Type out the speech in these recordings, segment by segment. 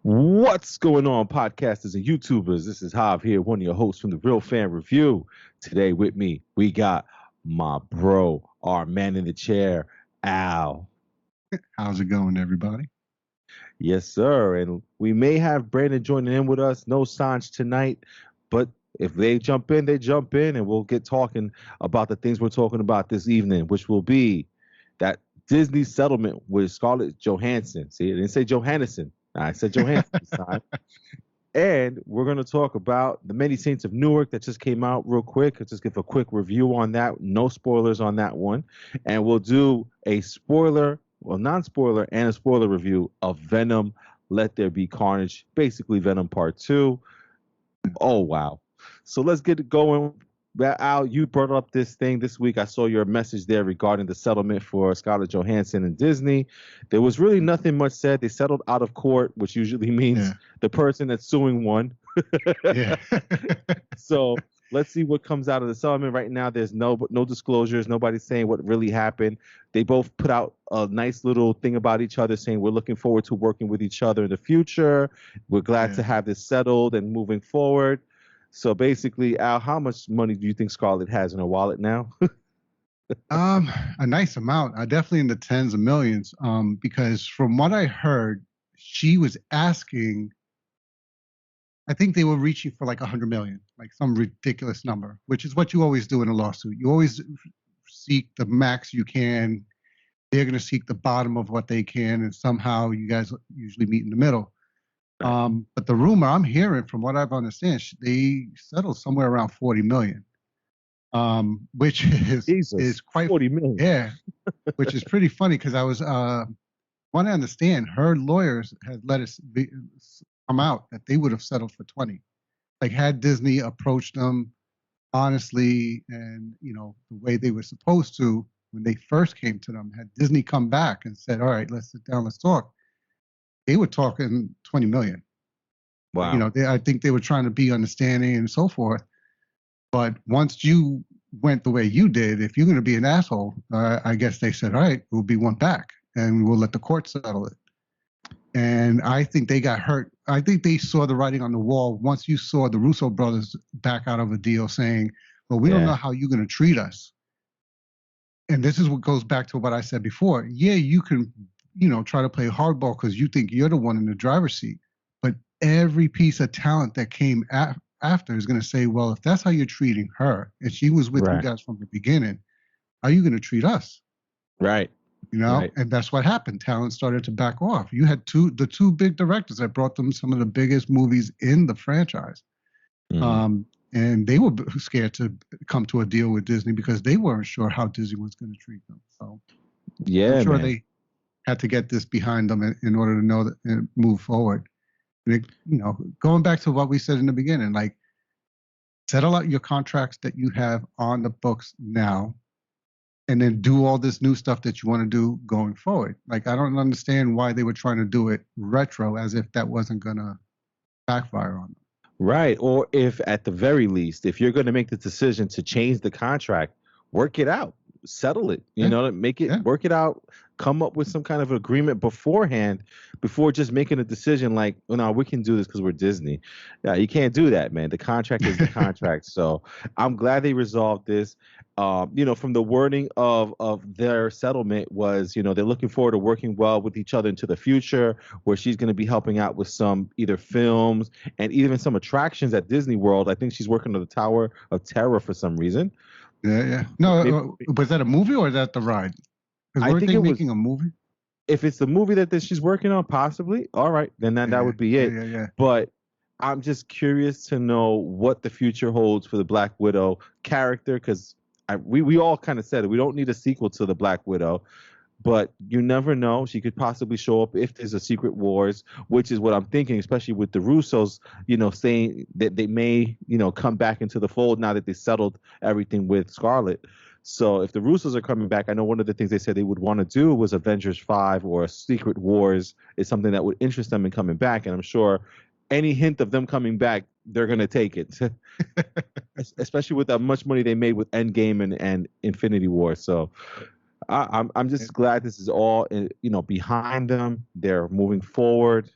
What's going on, podcasters and YouTubers? This is Hav here, one of your hosts from the Real Fan Review. Today with me, we got my bro, our man in the chair, Al. How's it going, everybody? Yes, sir. And we may have Brandon joining in with us. No Sanj tonight, but if they jump in, they jump in, and we'll get talking about the things we're talking about this evening, which will be that Disney settlement with Scarlett Johansson. See, I didn't say Johansson. I said Johansson this time. And we're going to talk about the Many Saints of Newark that just came out real quick. I'll just give a quick review on that. No spoilers on that one. And we'll do a spoiler, well, non-spoiler and a spoiler review of Venom, Let There Be Carnage, basically Venom Part 2. Oh, wow. So let's get it going. Al, you brought up this thing this week. I saw your message there regarding the settlement for Scarlett Johansson and Disney. There was really nothing much said. They settled out of court, which usually means the person that's suing won. Yeah. So let's see what comes out of the settlement. Right now, there's no disclosures. Nobody's saying what really happened. They both put out a nice little thing about each other saying we're looking forward to working with each other in the future. We're glad to have this settled and moving forward. So basically, Al, how much money do you think Scarlett has in her wallet now? A nice amount. Definitely in the tens of millions. Because from what I heard, she was asking. I think they were reaching for like 100 million, like some ridiculous number, which is what you always do in a lawsuit. You always seek the max you can. They're going to seek the bottom of what they can, and somehow you guys usually meet in the middle. But the rumor I'm hearing, from what I've understand, they settled somewhere around 40 million, which is quite 40 million. Yeah, which is pretty funny because I was want to understand her lawyers had let us come out that they would have settled for 20. Like, had Disney approached them honestly and the way they were supposed to when they first came to them, had Disney come back and said, "All right, let's sit down, let's talk," they were talking 20 million. Wow. I think they were trying to be understanding and so forth. But once you went the way you did, if you're going to be an asshole, I guess they said, all right, we'll be one back and we'll let the court settle it. And I think they got hurt. I think they saw the writing on the wall once you saw the Russo brothers back out of a deal saying, well, we don't know how you're going to treat us. And this is what goes back to what I said before. Yeah, you can try to play hardball because you think you're the one in the driver's seat. But every piece of talent that came after is going to say, well, if that's how you're treating her, and she was with you guys from the beginning, how are you going to treat us? Right. And that's what happened. Talent started to back off. You had the two big directors that brought them some of the biggest movies in the franchise. Mm-hmm. And they were scared to come to a deal with Disney because they weren't sure how Disney was going to treat them. So I'm sure they had to get this behind them in order to know that and move forward. And going back to what we said in the beginning, like, settle out your contracts that you have on the books now, and then do all this new stuff that you want to do going forward. Like, I don't understand why they were trying to do it retro as if that wasn't going to backfire on them. Right. Or if at the very least, if you're going to make the decision to change the contract, work it out. Settle it, make it, work it out, come up with some kind of agreement beforehand before just making a decision like, oh, no, we can do this because we're Disney. Yeah, you can't do that, man. The contract is the contract. So I'm glad they resolved this. From the wording of their settlement was, they're looking forward to working well with each other into the future, where she's going to be helping out with some either films and even some attractions at Disney World. I think she's working on the Tower of Terror for some reason. Yeah. No, was that a movie or is that the ride? Because weren't they making a movie? If it's the movie that she's working on, possibly. All right, then that would be it. Yeah. But I'm just curious to know what the future holds for the Black Widow character, because we all kind of said it. We don't need a sequel to the Black Widow. But you never know. She could possibly show up if there's a Secret Wars, which is what I'm thinking, especially with the Russos, saying that they may, come back into the fold now that they settled everything with Scarlett. So if the Russos are coming back, I know one of the things they said they would want to do was Avengers 5 or Secret Wars is something that would interest them in coming back. And I'm sure any hint of them coming back, they're going to take it, especially with how much money they made with Endgame and Infinity War. So I'm just glad this is all behind them. They're moving forward.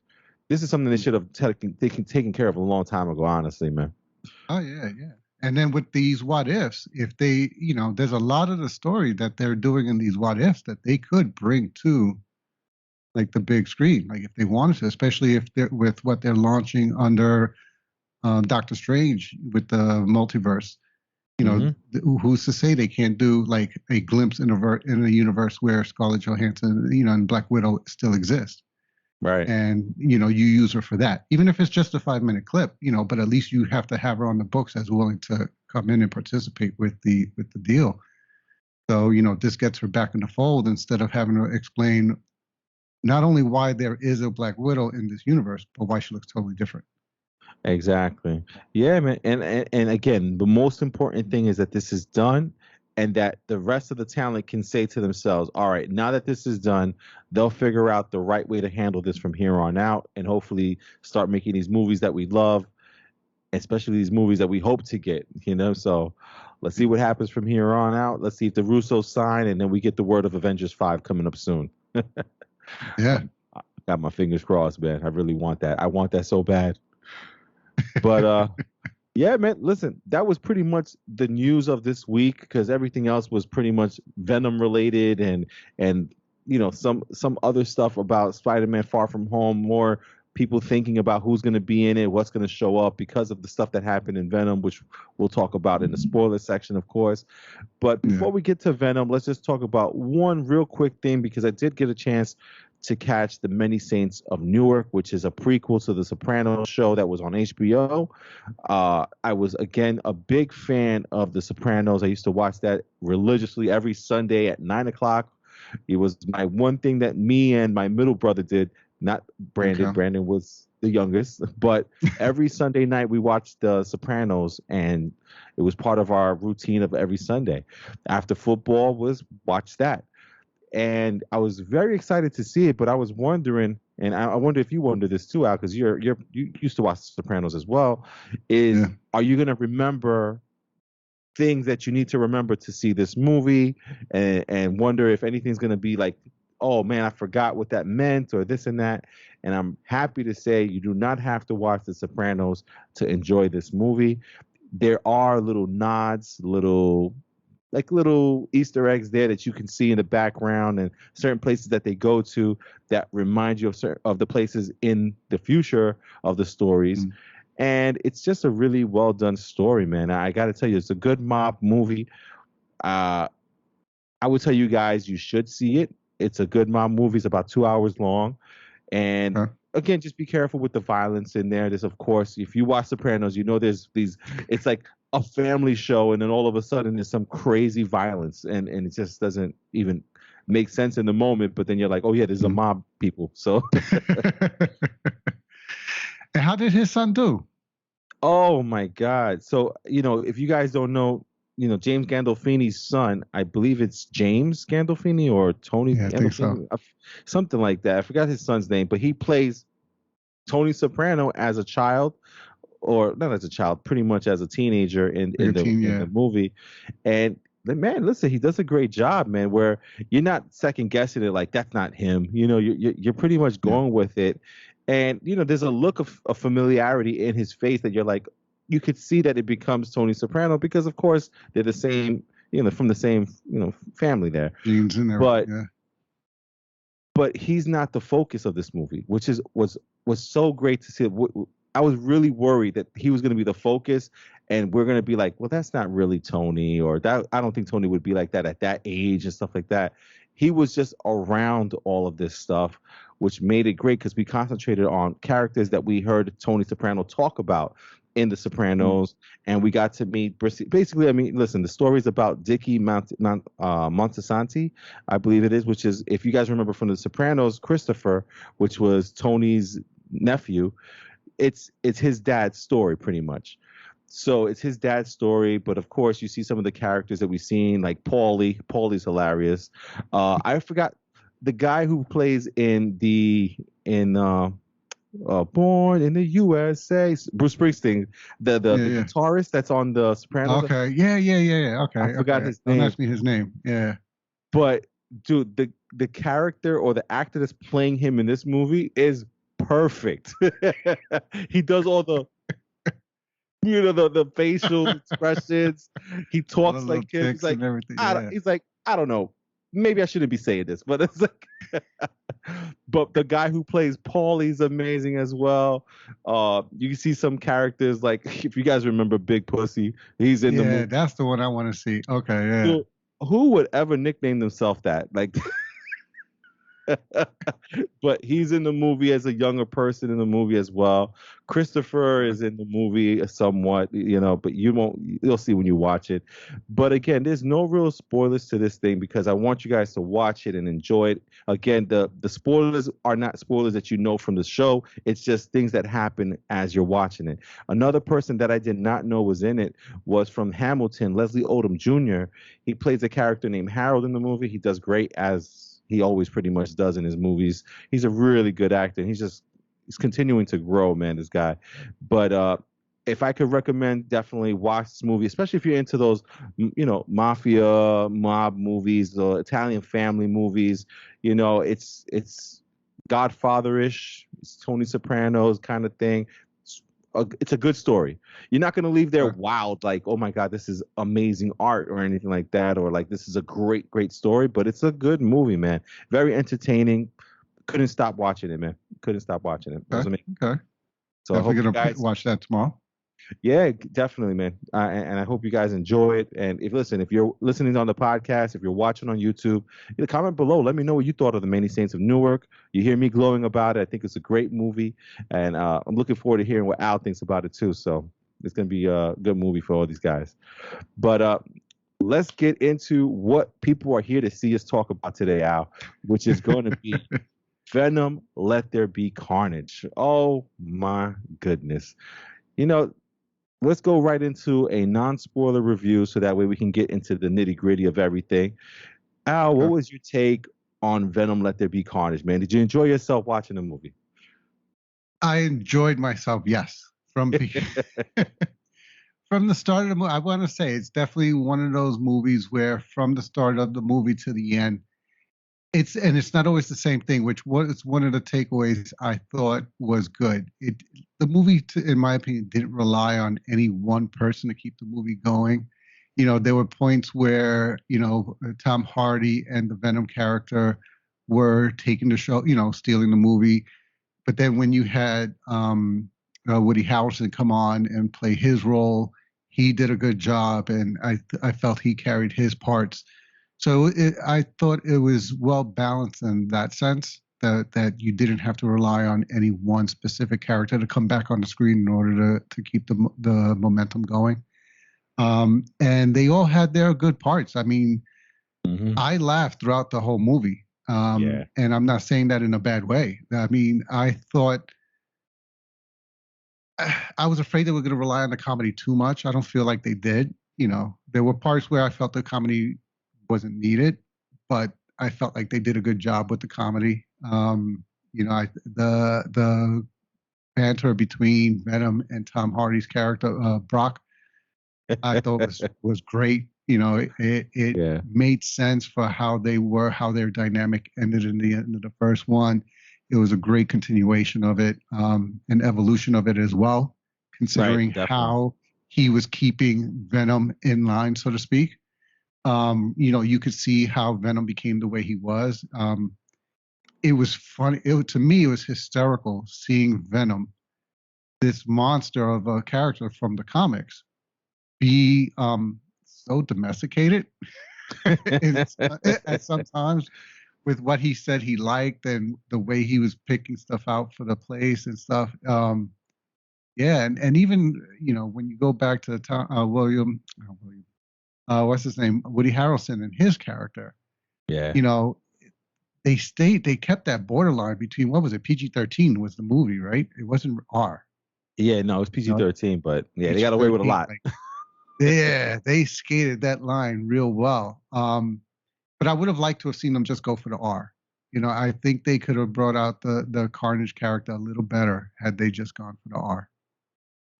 this is something they should have taken care of a long time ago, honestly, man. Oh yeah, yeah. And then with these what ifs, if they, there's a lot of the story that they're doing in these what ifs that they could bring to like the big screen, like if they wanted to, especially if they're with what they're launching under Doctor Strange with the multiverse. Who's to say they can't do like a glimpse in a universe where Scarlet Johansson, and Black Widow still exist. Right. And you use her for that, even if it's just a 5-minute clip, but at least you have to have her on the books as willing to come in and participate with the deal. So this gets her back in the fold instead of having to explain not only why there is a Black Widow in this universe, but why she looks totally different. Exactly. Yeah, man. And again, the most important thing is that this is done and that the rest of the talent can say to themselves, all right, now that this is done, they'll figure out the right way to handle this from here on out and hopefully start making these movies that we love, especially these movies that we hope to get, So let's see what happens from here on out. Let's see if the Russos sign and then we get the word of Avengers 5 coming up soon. Yeah. I got my fingers crossed, man. I really want that. I want that so bad. But yeah, man, listen, that was pretty much the news of this week because everything else was pretty much Venom related and some other stuff about Spider-Man Far From Home, more people thinking about who's going to be in it, what's going to show up because of the stuff that happened in Venom, which we'll talk about in the spoiler section, of course. But before we get to Venom, let's just talk about one real quick thing because I did get a chance to catch the Many Saints of Newark, which is a prequel to the Sopranos show that was on HBO. I was, again, a big fan of the Sopranos. I used to watch that religiously every Sunday at 9 o'clock. It was my one thing that me and my middle brother did, not Brandon. Okay. Brandon was the youngest, but every Sunday night we watched the Sopranos, and it was part of our routine of every Sunday. After football was watch that. And I was very excited to see it, but I was wondering, and I wonder if you wonder this too, Al, because you used to watch The Sopranos as well. Are you going to remember things that you need to remember to see this movie, and wonder if anything's going to be like, oh man, I forgot what that meant, or this and that? And I'm happy to say you do not have to watch The Sopranos to enjoy this movie. There are little nods, little Easter eggs there that you can see in the background and certain places that they go to that remind you of the places in the future of the stories. And it's just a really well done story, man. I got to tell you, it's a good mob movie. I would tell you guys, you should see it. It's a good mob movie. It's about 2 hours long. And again, just be careful with the violence in there. There's, of course, if you watch Sopranos, there's these, it's like a family show, and then all of a sudden there's some crazy violence, and it just doesn't even make sense in the moment. But then you're like, oh yeah, there's a mob people. So, and how did his son do? Oh my God! So if you guys don't know, James Gandolfini's son, I believe it's James Gandolfini or Tony Gandolfini, think so. Something like that. I forgot his son's name, but he plays Tony Soprano as a child. Or not as a child, pretty much as a teenager in the movie. And the man, listen, he does a great job, man, where you're not second guessing it like that's not him. You're pretty much going with it. And, there's a look of familiarity in his face that you're like, you could see that it becomes Tony Soprano because, of course, they're the same, from the same, family there. Genes in there. But he's not the focus of this movie, which was so great to see. I was really worried that he was going to be the focus, and we're going to be like, well, that's not really Tony, or that I don't think Tony would be like that at that age and stuff like that. He was just around all of this stuff, which made it great because we concentrated on characters that we heard Tony Soprano talk about in The Sopranos, and we got to meet basically. I mean, listen, the story is about Dickie Montesanti, I believe it is, which is, if you guys remember from The Sopranos, Christopher, which was Tony's nephew. It's his dad's story pretty much. So it's his dad's story, but of course you see some of the characters that we've seen, like Paulie. Paulie's hilarious. I forgot the guy who plays in Born in the USA, Bruce Springsteen, the guitarist that's on the Sopranos. Okay, yeah. Okay, I forgot his name. Don't ask me his name. Yeah, but dude, the character or the actor that's playing him in this movie is perfect. He does all the the facial expressions. He All the talks little like him. ticks and everything. Yeah. He's like, I don't know. Maybe I shouldn't be saying this, but it's like, but the guy who plays Paulie's amazing as well. You can see some characters like if you guys remember Big Pussy, he's in the Yeah, movie. that's the one I want to see. Okay, yeah. Who would ever nickname themselves that? Like, but he's in the movie as a younger person in the movie as well. Christopher is in the movie somewhat, but you'll see when you watch it. But again, there's no real spoilers to this thing because I want you guys to watch it and enjoy it. Again, the spoilers are not spoilers that you know from the show. It's just things that happen as you're watching it. Another person that I did not know was in it was from Hamilton, Leslie Odom Jr. He plays a character named Harold in the movie. He does great as he always pretty much does in his movies. He's a really good actor. He's continuing to grow, man, this guy. But if I could recommend, definitely watch this movie, especially if you're into those, mafia, mob movies, the Italian family movies. It's Godfather-ish, it's Tony Soprano's kind of thing. It's a good story. You're not going to leave there wowed like, oh my God, this is amazing art or anything like that, or like this is a great, great story. But it's a good movie, man. Very entertaining. Couldn't stop watching it, man. Couldn't stop watching it. Okay. So definitely I hope gonna watch that tomorrow. Yeah, definitely, man. And I hope you guys enjoy it. And if you're listening on the podcast, if you're watching on YouTube, comment below. Let me know what you thought of the Many Saints of Newark. You hear me glowing about it. I think it's a great movie, and I'm looking forward to hearing what Al thinks about it too. So it's gonna be a good movie for all these guys. But let's get into what people are here to see us talk about today, Al, which is going to be Venom, Let There Be Carnage. Oh my goodness. Let's go right into a non-spoiler review so that way we can get into the nitty-gritty of everything. Al, what was your take on Venom, Let There Be Carnage, man? Did you enjoy yourself watching the movie? I enjoyed myself, yes. From the start of the movie, I want to say it's definitely one of those movies where from the start of the movie to the end, it's not always the same thing, which was one of the takeaways I thought was good. The movie, in my opinion, didn't rely on any one person to keep the movie going. There were points where Tom Hardy and the Venom character were taking the show, stealing the movie. But then when you had Woody Harrelson come on and play his role, he did a good job, and I felt he carried his parts. So I thought it was well balanced in that sense, that you didn't have to rely on any one specific character to come back on the screen in order to keep the momentum going. And they all had their good parts. I mean, I laughed throughout the whole movie. And I'm not saying that in a bad way. I mean, I thought I was afraid they were going to rely on the comedy too much. I don't feel like they did. There were parts where I felt the comedy wasn't needed, but I felt like they did a good job with the comedy. The banter between Venom and Tom Hardy's character Brock, I thought was great. It made sense for how their dynamic ended in the end of the first one. It was a great continuation of it, an evolution of it as well, considering how he was keeping Venom in line, so to speak. You could see how Venom became the way he was. It was funny. To me, it was hysterical seeing Venom, this monster of a character from the comics, be so domesticated at sometimes with what he said he liked and the way he was picking stuff out for the place and stuff. And even when you go back to what's his name, Woody Harrelson and his character. Yeah. They kept that borderline between, what was it, PG-13 was the movie, right? It wasn't R. Yeah, no, it's PG-13, but yeah, they got away with a lot. They skated that line real well. But I would have liked to have seen them just go for the R. I think they could have brought out the Carnage character a little better had they just gone for the R.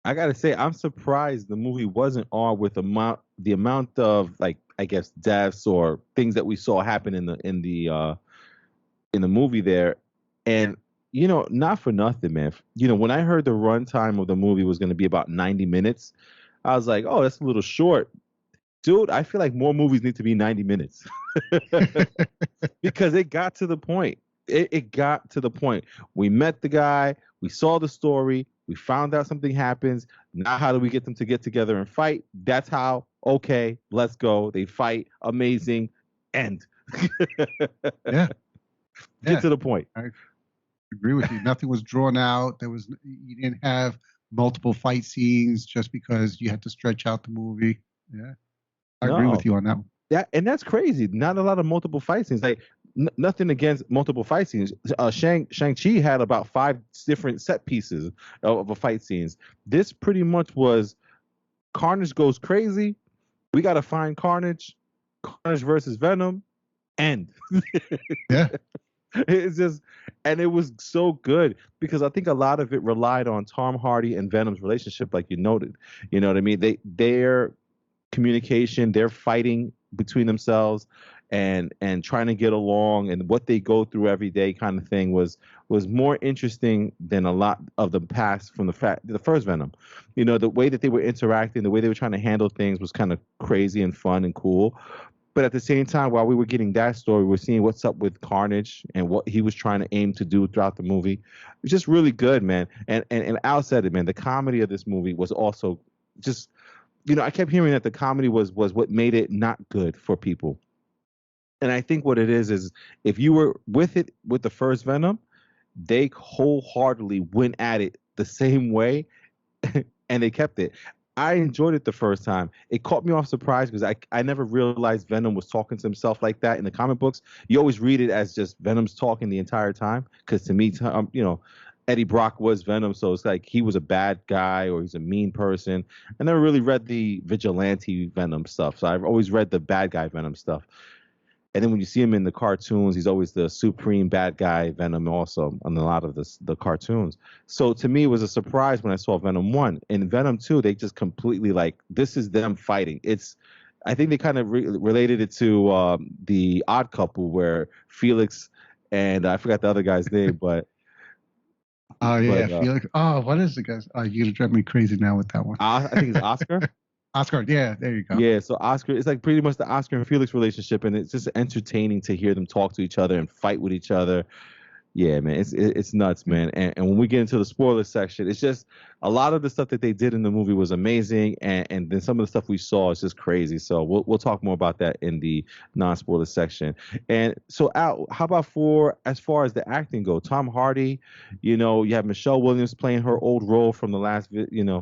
I gotta say, I'm surprised the movie wasn't R with the amount of, like, I guess, deaths or things that we saw happen in the movie there. And Not for nothing, man. When I heard the runtime of the movie was going to be about 90 minutes, I was like, oh, that's a little short. Dude, I feel like more movies need to be 90 minutes because it got to the point. It got to the point. We met the guy, we saw the story, we found out something happens. Now, how do we get them to get together and fight? That's how, okay, let's go. They fight. Amazing. End. Yeah. Get to the point. I agree with you. Nothing was drawn out. You didn't have multiple fight scenes just because you had to stretch out the movie. Yeah. I agree with you on that one. And that's crazy. Not a lot of multiple fight scenes. Like nothing against multiple fight scenes. Shang-Chi had about 5 different set pieces of a fight scenes. This pretty much was Carnage goes crazy. We got to find Carnage. Carnage versus Venom. End. Yeah. It's just, and it was so good because I think a lot of it relied on Tom Hardy and Venom's relationship, like you noted. You know what I mean? Their communication, their fighting between themselves, and trying to get along, and what they go through every day, kind of thing, was more interesting than a lot of the past from the first Venom. The way that they were interacting, the way they were trying to handle things was kind of crazy and fun and cool. But at the same time, while we were getting that story, we're seeing what's up with Carnage and what he was trying to aim to do throughout the movie. It was just really good, man. And Al said it, man. The comedy of this movie was also just, I kept hearing that the comedy was what made it not good for people. And I think what it is if you were with the first Venom, they wholeheartedly went at it the same way and they kept it. I enjoyed it the first time. It caught me off surprise because I never realized Venom was talking to himself like that in the comic books. You always read it as just Venom's talking the entire time because to me, Eddie Brock was Venom, so it's like he was a bad guy or he's a mean person. I never really read the vigilante Venom stuff, so I've always read the bad guy Venom stuff. And then when you see him in the cartoons, he's always the supreme bad guy Venom also on a lot of the cartoons. So to me, it was a surprise when I saw Venom 1. In Venom 2, they just completely this is them fighting. I think they kind of related it to the Odd Couple where Felix and I forgot the other guy's name, but. Oh, yeah, Felix. Oh, what is it, guys? You're going to drive me crazy now with that one. I think it's Oscar. Oscar, yeah, there you go. Yeah, so Oscar, it's like pretty much the Oscar and Felix relationship, and it's just entertaining to hear them talk to each other and fight with each other. Yeah, man, it's nuts, man. And when we get into the spoiler section, it's just a lot of the stuff that they did in the movie was amazing, and then some of the stuff we saw is just crazy. So we'll talk more about that in the non-spoiler section. And so, Al, how about as far as the acting go? Tom Hardy, you have Michelle Williams playing her old role from the last,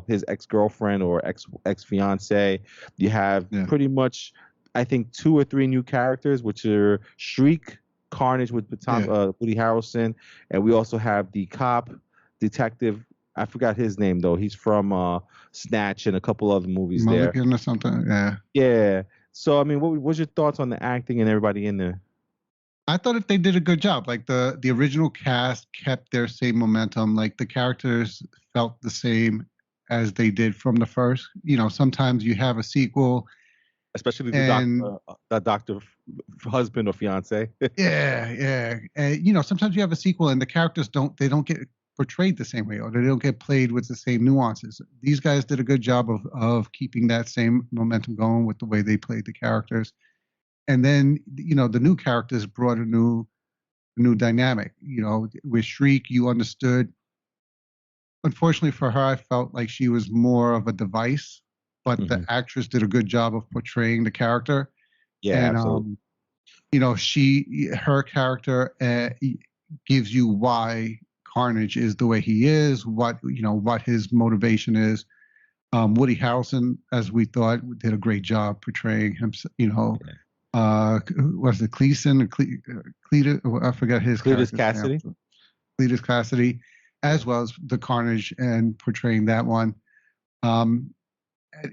his ex-girlfriend or ex-fiance. You have pretty much, I think, 2 or 3 new characters, which are Shriek, Carnage with Woody Harrelson, and we also have the cop detective. I forgot his name though. He's from Snatch and a couple other movies Mulligan or something. Yeah. Yeah. So I mean, what was your thoughts on the acting and everybody in there? I thought that they did a good job. Like the original cast kept their same momentum. Like the characters felt the same as they did from the first. Sometimes you have a sequel. Especially the doctor husband or fiance. Yeah. And sometimes you have a sequel and the characters don't get portrayed the same way, or they don't get played with the same nuances. These guys did a good job of keeping that same momentum going with the way they played the characters. And then, the new characters brought a new dynamic. With Shriek, you understood. Unfortunately for her, I felt like she was more of a device. But the actress did a good job of portraying the character. Yeah, and, absolutely. Her character gives you why Carnage is the way he is, what his motivation is. Woody Harrelson, as we thought, did a great job portraying him. Was it Cleason? Cletus? I forgot his Cletus Cassidy. Cletus Cassidy, as well as the Carnage and portraying that one.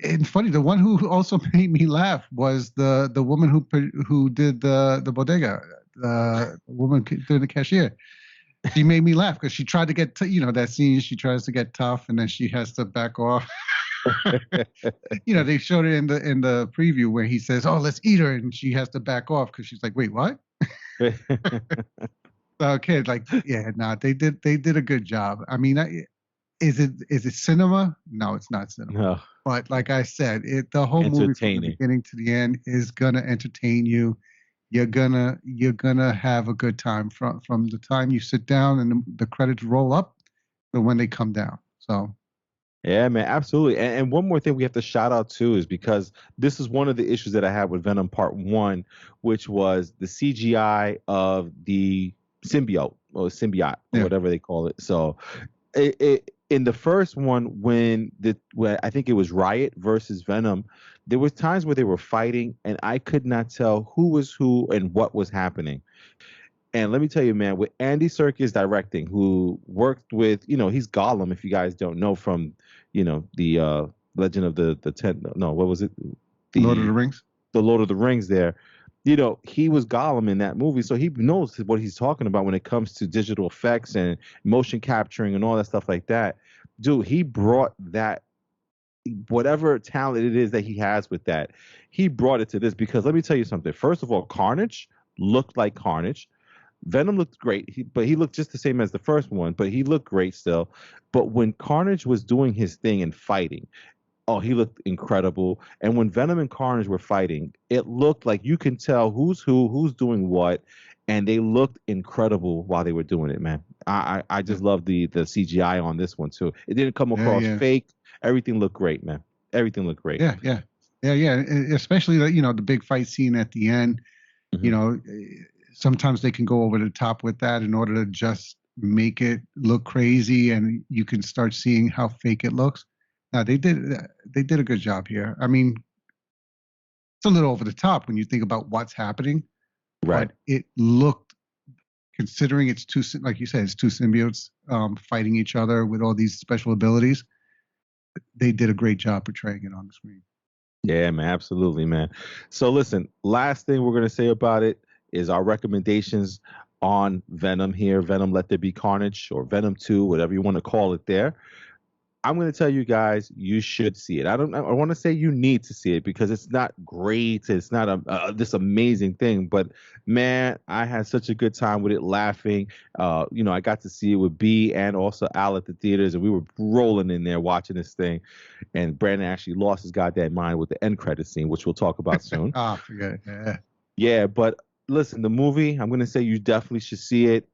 And funny, the one who also made me laugh was the woman who did the bodega, the woman doing the cashier. She made me laugh because she tried to get that scene. She tries to get tough, and then she has to back off. They showed it in the preview where he says, "Oh, let's eat her," and she has to back off because she's like, "Wait, what?" Okay, like yeah, no, they did a good job. I mean, is it cinema? No, it's not cinema. No, But like I said, the whole movie from the entertaining. beginning to the end is gonna entertain you. You're gonna have a good time from the time you sit down and the credits roll up to when they come down. So Yeah, man, absolutely. And one more thing we have to shout out too is because this is one of the issues that I had with Venom Part One, which was the CGI of the symbiote or symbiote or yeah, whatever they call it. So, in the first one, when I think it was Riot versus Venom, there was times where they were fighting, and I could not tell who was who and what was happening. And let me tell you, man, with Andy Serkis directing, who worked with, he's Gollum, if you guys don't know, from, the Legend of the Ten. No, what was it? Lord of the The Rings. the Lord of the Rings. There, he was Gollum in that movie, so he knows what he's talking about when it comes to digital effects and motion capturing and all that stuff like that. Dude, he brought that whatever talent it is that he has with that, he brought it to this because let me tell you something. First of all, Carnage looked like Carnage. Venom looked great, but he looked just the same as the first one, but he looked great still. But when Carnage was doing his thing and fighting, oh, he looked incredible. And when Venom and Carnage were fighting, it looked like you can tell who's who, who's doing what, and they looked incredible while they were doing it, man. I Yeah, just love the CGI on this one too. It didn't come yeah, across yeah, fake. Everything looked great, man. Everything looked great. yeah, yeah, yeah, yeah. Especially the big fight scene at the end. You Hmm. know, sometimes they can go over the top with that in order to just make it look crazy, and you can start seeing how fake it looks. Now they did a good job here. I mean, it's a little over the top when you think about what's happening, Right. but it looked, considering it's two, like you said, it's two symbiotes fighting each other with all these special abilities. They did a great job portraying it on the screen. Yeah, man, absolutely, man. So listen, last thing we're gonna say about it is our recommendations on Venom here. Venom Let There Be Carnage or Venom 2, whatever you want to call it there. I'm going to tell you guys, you should see it. I want to say you need to see it because it's not great. It's not this amazing thing, but man, I had such a good time with it laughing. I got to see it with B and also Al at the theaters, and we were rolling in there watching this thing. And Brandon actually lost his goddamn mind with the end credit scene, which we'll talk about soon. Ah, forget it. Yeah. Yeah, but listen, the movie, I'm gonna say you definitely should see it.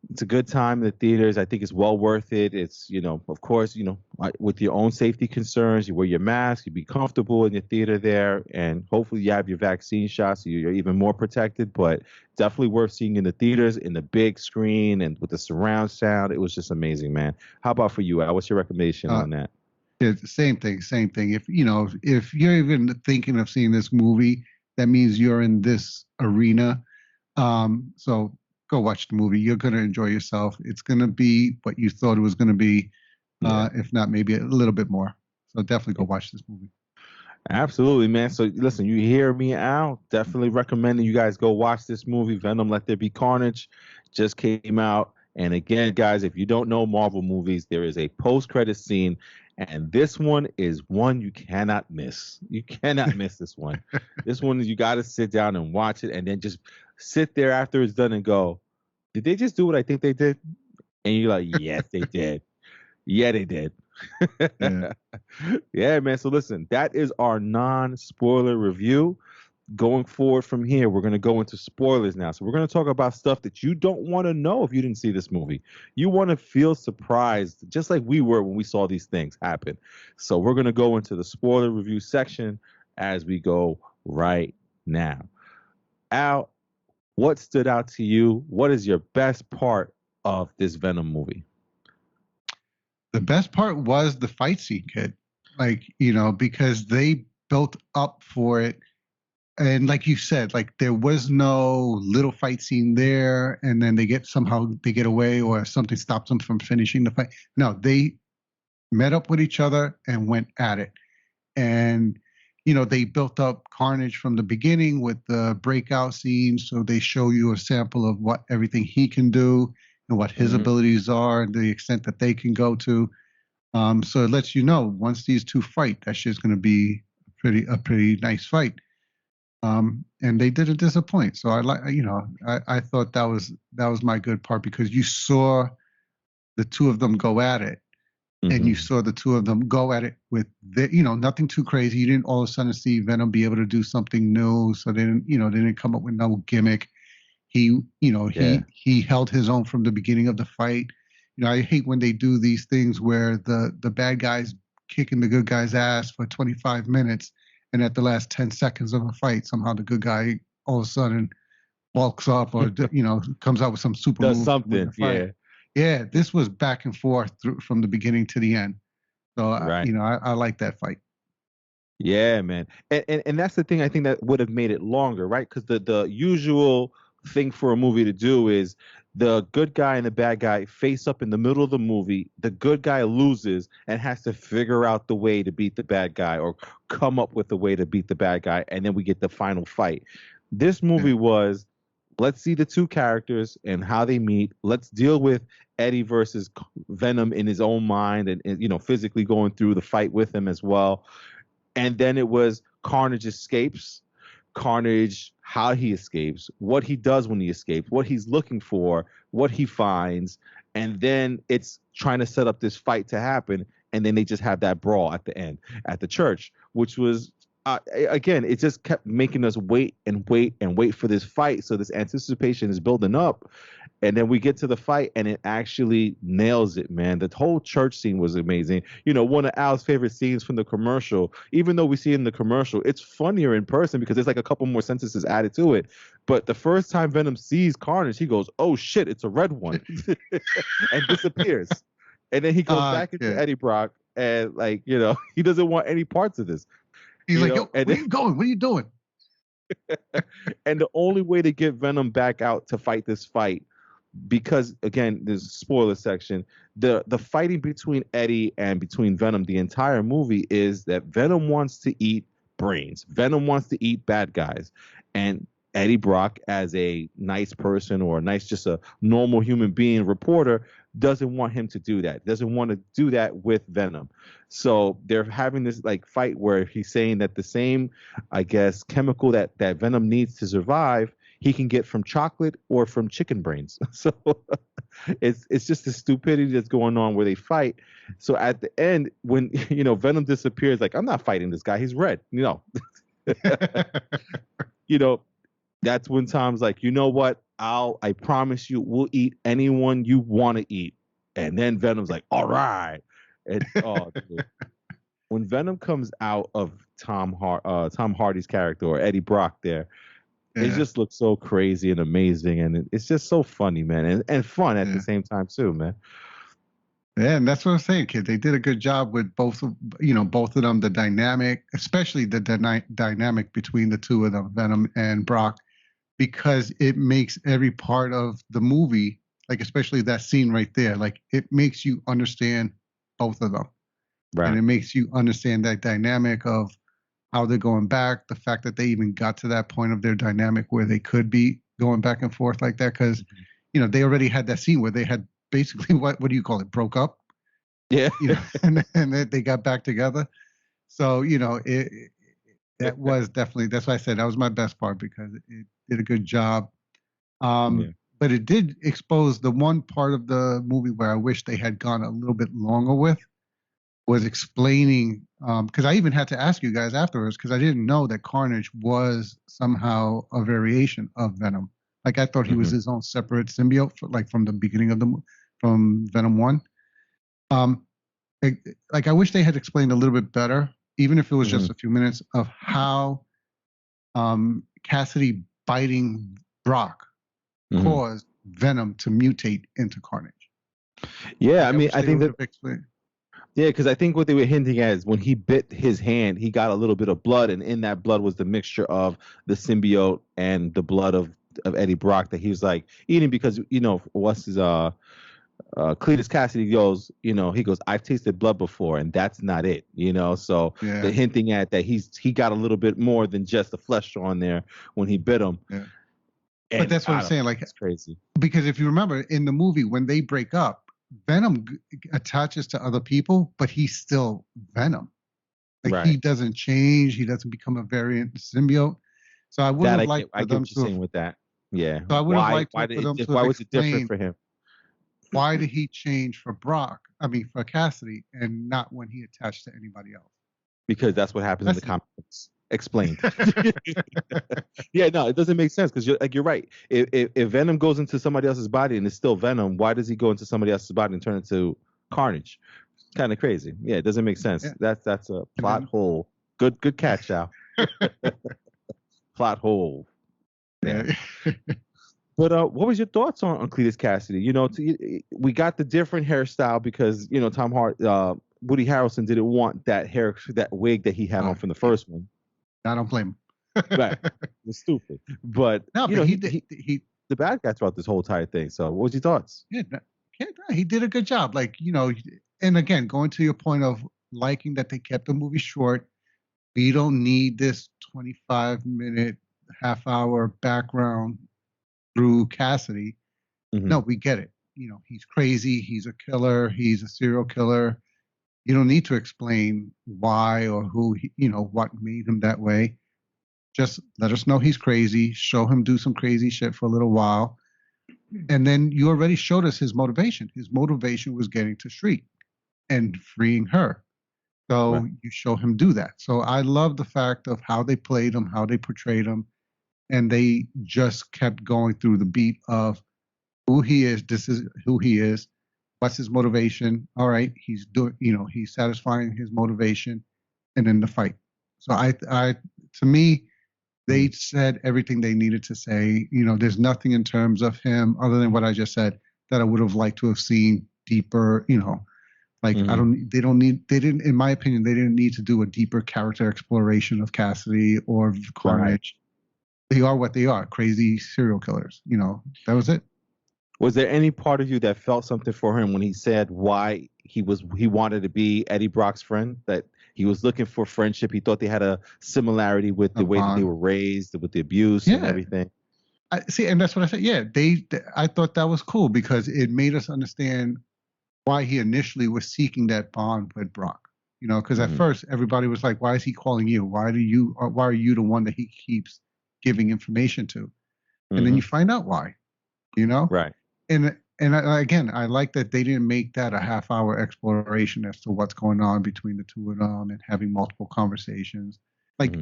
It's a good time in the theaters. I think it's well worth it. It's, of course, with your own safety concerns, you wear your mask, you be comfortable in your theater there, and hopefully you have your vaccine shot so you're even more protected. But definitely worth seeing in the theaters, in the big screen, and with the surround sound. It was just amazing, man. How about for you, Al? What's your recommendation Uh, on that? It's the same thing, same thing. If you're even thinking of seeing this movie, that means you're in this arena. So go watch the movie. You're gonna enjoy yourself. It's gonna be what you thought it was gonna be, Yeah. if not maybe a little bit more. So definitely go watch this movie. Absolutely, man. So listen, you hear me out. Definitely recommending you guys go watch this movie, Venom Let There Be Carnage. Just came out. And again, guys, if you don't know Marvel movies, there is a post-credit scene, and this one is one you cannot miss. You cannot miss this one. This one you got to sit down and watch it, and then just sit there after it's done and go, "Did they just do what I think they did?" And you're like, "Yes, they did. Yeah, they did." Yeah. Yeah, man. So listen, that is our non-spoiler review. Going forward from here, we're going to go into spoilers now. So we're going to talk about stuff that you don't want to know if you didn't see this movie. You want to feel surprised, just like we were when we saw these things happen. So we're going to go into the spoiler review section as we go right now. Al, what stood out to you? What is your best part of this Venom movie? The best part was the fight scene, kid. Like, because they built up for it. And like you said, like there was no little fight scene there, and then they get away or something stops them from finishing the fight. No, they met up with each other and went at it. And they built up Carnage from the beginning with the breakout scenes, so they show you a sample of what everything he can do and what his Hmm. abilities are and the extent that they can go to. So it lets you know once these two fight, that shit's going to be a pretty nice fight. And they didn't disappoint. So I thought that was my good part, because you saw the two of them go at it, and you saw the two of them go at it with nothing too crazy. You didn't all of a sudden see Venom be able to do something new. So they didn't come up with no gimmick. He held his own from the beginning of the fight. I hate when they do these things where the bad guys kicking the good guy's ass for 25 minutes, and at the last 10 seconds of a fight, somehow the good guy all of a sudden bulks up or comes out with some super does move something. Yeah, this was back and forth from the beginning to the end. So right. I like that fight. Yeah, man. And that's the thing, I think that would have made it longer, right? Because the usual thing for a movie to do is the good guy and the bad guy face up in the middle of the movie. The good guy loses and has to figure out the way to beat the bad guy, or come up with a way to beat the bad guy, and then we get the final fight. This movie was, let's see the two characters and how they meet. Let's deal with Eddie versus Venom in his own mind, and physically going through the fight with him as well. And then it was Carnage escapes. Carnage, how he escapes, what he does when he escapes, what he's looking for, what he finds, and then it's trying to set up this fight to happen, and then they just have that brawl at the end at the church, which was again, it just kept making us wait and wait and wait for this fight. So this anticipation is building up, and then we get to the fight, and it actually nails it, man. The whole church scene was amazing. One of Al's favorite scenes from the commercial, even though we see it in the commercial, it's funnier in person because there's like a couple more sentences added to it. But the first time Venom sees Carnage, he goes, "Oh shit, it's a red one," and disappears. And then he goes back into Eddie Brock, and he doesn't want any parts of this. He's like, "Yo, where are you going? What are you doing?" And the only way to get Venom back out to fight this fight, because again, there's a spoiler section, the fighting between Eddie and between Venom the entire movie is that Venom wants to eat brains. Venom wants to eat bad guys. And Eddie Brock, as a nice person, or just a normal human being reporter, doesn't want him to do that. Doesn't want to do that with Venom. So they're having this fight where he's saying that the same, I guess, chemical that Venom needs to survive, he can get from chocolate or from chicken brains. So it's just the stupidity that's going on where they fight. So at the end, when Venom disappears, I'm not fighting this guy. He's red. That's when Tom's like, you know what? I promise you, we'll eat anyone you want to eat. And then Venom's like, all right. And dude. When Venom comes out of Tom Hardy's character, or Eddie Brock there, it just looks so crazy and amazing, and it's just so funny, man, and fun at the same time too, man. Yeah, and that's what I'm saying, kid. They did a good job with both of them. The dynamic, especially the dynamic between the two of them, Venom and Brock, because it makes every part of the movie, especially that scene right there, it makes you understand both of them, right? And it makes you understand that dynamic of how they're going back, the fact that they even got to that point of their dynamic where they could be going back and forth like that, because they already had that scene where they had basically what do you call it, broke up, and they got back together. So that was definitely, that's why I said that was my best part, because it did a good job. But it did expose the one part of the movie where I wish they had gone a little bit longer with, was explaining, because I even had to ask you guys afterwards, because I didn't know that Carnage was somehow a variation of Venom. I thought he was his own separate symbiote, from the beginning of from Venom 1. I wish they had explained a little bit better, even if it was just a few minutes, of how Cassidy biting Brock caused Venom to mutate into Carnage. Yeah, I think that. Yeah, because I think what they were hinting at is when he bit his hand, he got a little bit of blood, and in that blood was the mixture of the symbiote and the blood of Eddie Brock that he was eating, because what's his Cletus Cassidy goes, he goes, I've tasted blood before, and that's not it, So they're hinting at that he got a little bit more than just the flesh on there when he bit him. Yeah. But that's what I'm saying. It's crazy. Because if you remember in the movie, when they break up, Venom attaches to other people, but he's still Venom. He doesn't change. He doesn't become a variant symbiote. So I would That have I liked get. I for get them what you're to saying with that. Yeah. so I would have Why? liked for them to have Why was it different explained for him? why did he change for Brock? I mean, for Cassidy, and not when he attached to anybody else. Because that's what happens in the That's comics. Explained. it. Yeah, no, it doesn't make sense because you're right. If Venom goes into somebody else's body and it's still Venom, why does he go into somebody else's body and turn into Carnage? Kind of crazy. Yeah, it doesn't make sense. Yeah. That's a And plot then, hole. Good catch, Al. Plot hole. Yeah. yeah. But what was your thoughts on Cletus Cassidy? You know, we got the different hairstyle because Woody Harrelson didn't want that wig that he had on from the first one. I don't blame him. Right, it's stupid. But No, you but know, he the bad guy throughout this whole entire thing. So, what was your thoughts? yeah, he did a good job. Like, and again, going to your point of liking that they kept the movie short. We don't need this 25-minute, half-hour background through Cassidy. Mm-hmm. No, we get it. He's crazy. He's a killer. He's a serial killer. You don't need to explain why or who, what made him that way. Just let us know he's crazy. Show him do some crazy shit for a little while. And then you already showed us his motivation. His motivation was getting to Shriek and freeing her. So Right. you show him do that. So I love the fact of how they played him, how they portrayed him, and they just kept going through the beat of who he is. This is who he is. What's his motivation? All right, he's he's satisfying his motivation, and then the fight. So to me, they said everything they needed to say. There's nothing in terms of him other than what I just said that I would have liked to have seen deeper. Like they didn't, in my opinion, they didn't need to do a deeper character exploration of Cassidy or Carnage. Right. They are what they are, crazy serial killers. That was it. Was there any part of you that felt something for him when he said why he wanted to be Eddie Brock's friend? That he was looking for friendship. He thought they had a similarity with the way that they were raised, with the abuse and everything. I see, and that's what I said. Yeah, I thought that was cool because it made us understand why he initially was seeking that bond with Brock. Because at first everybody was like, "Why is he calling you? Why are you the one that he keeps giving information to?" And then you find out why. Right. And again, I like that they didn't make that a half-hour exploration as to what's going on between the two of them and having multiple conversations. Like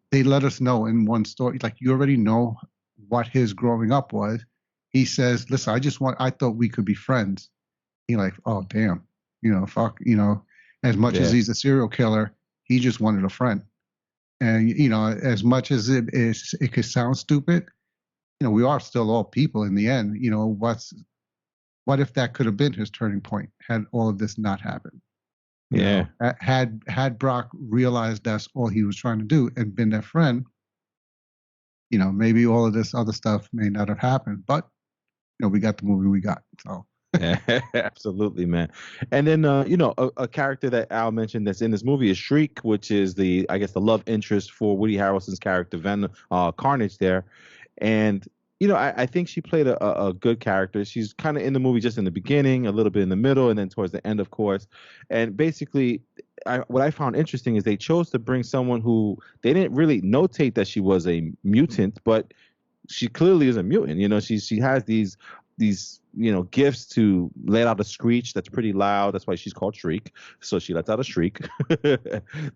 they let us know in one story. Like you already know what his growing up was. He says, "Listen, I thought we could be friends." You're like, oh damn, fuck, as much as he's a serial killer, he just wanted a friend. And as much as it could sound stupid, we are still all people in the end. What if that could have been his turning point had all of this not happened? Had Brock realized that's all he was trying to do and been their friend, maybe all of this other stuff may not have happened. But we got the movie we got. So. Absolutely, man. And then a character that Al mentioned that's in this movie is Shriek, which is the love interest for Woody Harrelson's character Venom, Carnage there. And I think she played a good character. She's kind of in the movie just in the beginning, a little bit in the middle, and then towards the end, of course. And basically, what I found interesting is they chose to bring someone who they didn't really notate that she was a mutant, but she clearly is a mutant. She has these gifts to let out a screech that's pretty loud. That's why she's called Shriek. So she lets out a shriek.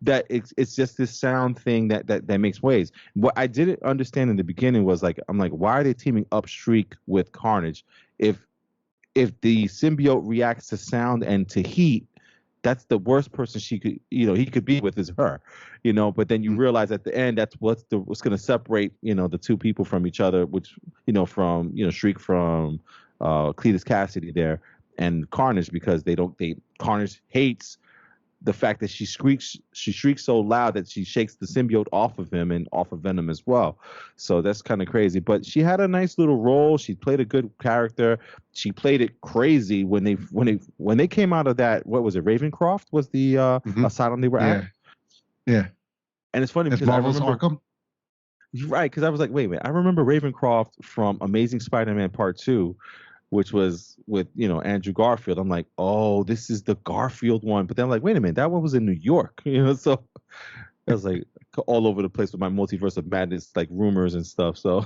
That it's just this sound thing that makes waves. What I didn't understand in the beginning was I'm like, why are they teaming up Shriek with Carnage? If the symbiote reacts to sound and to heat, that's the worst person he could be with is her, but then you realize at the end that's what's going to separate, the two people from each other, which, from, Shriek from Cletus Cassidy there and Carnage, because Carnage hates the fact that she shrieks so loud that she shakes the symbiote off of him and off of Venom as well. So that's kind of crazy. But she had a nice little role. She played a good character. She played it crazy when they came out of that. What was it? Ravencroft was the asylum they were at. Yeah. And it's funny because Marvel's I remember Arkham. Right, because I was like, wait a minute. I remember Ravencroft from Amazing Spider-Man Part 2, which was with, Andrew Garfield. I'm like, oh, this is the Garfield one. But then I'm like, wait a minute, that one was in New York. So I was like, all over the place with my multiverse of madness like rumors and stuff. So,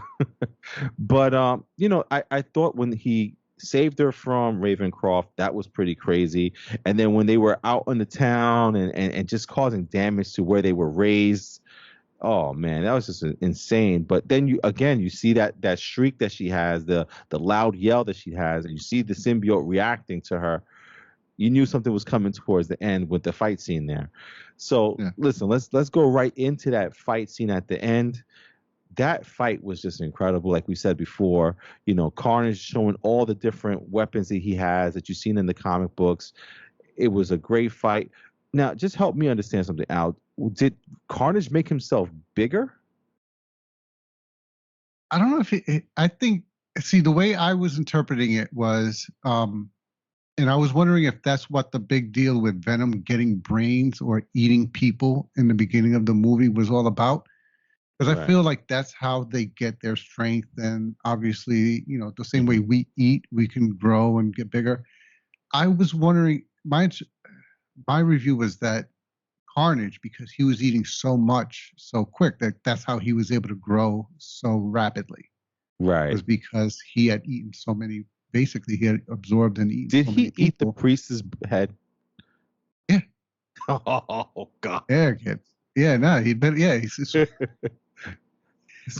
but I thought when he saved her from Ravencroft, that was pretty crazy. And then when they were out in the town and just causing damage to where they were raised, oh man, that was just insane. But then you see that shriek that she has, the loud yell that she has, and you see the symbiote reacting to her. You knew something was coming towards the end with the fight scene there. So listen, let's go right into that fight scene at the end. That fight was just incredible. Like we said before, Carnage showing all the different weapons that he has that you've seen in the comic books. It was a great fight. Now, just help me understand something, Al. Did Carnage make himself bigger? I don't know if I think, see, the way I was interpreting it was, and I was wondering if that's what the big deal with Venom getting brains or eating people in the beginning of the movie was all about. Because I feel like that's how they get their strength. And obviously, the same way we eat, we can grow and get bigger. I was wondering, my review was that Carnage, because he was eating so much so quick, that's how he was able to grow so rapidly. Right. Was because he had eaten so many. Basically, he had absorbed and eaten. Did he eat the priest's head? Yeah. Oh God. Yeah, kid. Yeah, no, he'd been. Yeah, he's.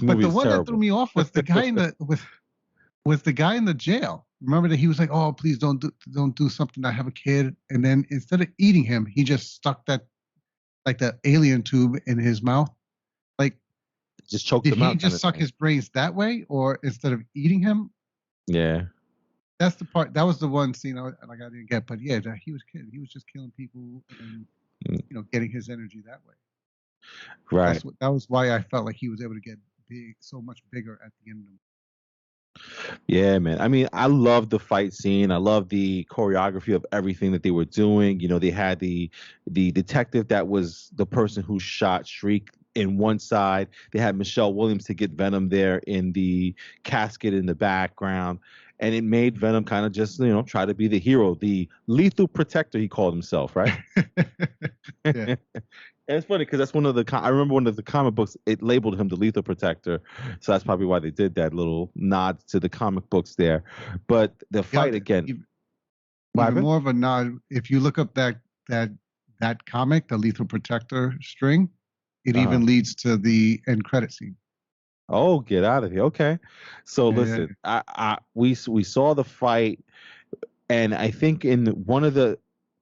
But the one that threw me off was the guy in the was the guy in the jail. Remember that he was like, "Oh, please don't do something. I have a kid." And then instead of eating him, he just stuck that alien tube in his mouth. Like, just choked him out. Did he just suck his brains that way, or instead of eating him? Yeah. That's the part. That was the one scene I didn't get. But yeah, he was kidding. He was just killing people and getting his energy that way. Right. That was why I felt like he was able to get big, so much bigger at the end of the movie. Yeah, man. I mean, I love the fight scene. I love the choreography of everything that they were doing. They had the detective that was the person who shot Shriek in one side. They had Michelle Williams to get Venom there in the casket in the background. And it made Venom kind of just, try to be the hero, the lethal protector, he called himself, right? Yeah. And it's funny because that's I remember one of the comic books, it labeled him the lethal protector. So that's probably why they did that little nod to the comic books there. But the fight again. Even more of a nod. If you look up that comic, the lethal protector string, it even leads to the end credit scene. Oh, get out of here. Okay. So listen, we saw the fight, and I think in one of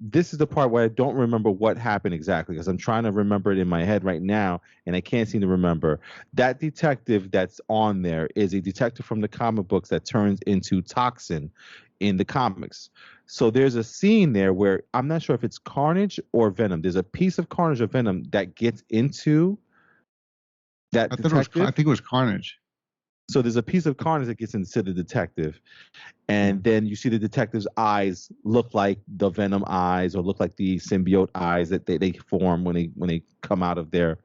this is the part where I don't remember what happened exactly because I'm trying to remember it in my head right now, and I can't seem to remember. That detective that's on there is a detective from the comic books that turns into Toxin in the comics. So there's a scene there where I'm not sure if it's Carnage or Venom. There's a piece of Carnage or Venom that gets into that detective. I think it was Carnage. So there's a piece of Carnage that gets into the detective, and then you see the detective's eyes look like the Venom eyes or look like the symbiote eyes that they form when they come out of their,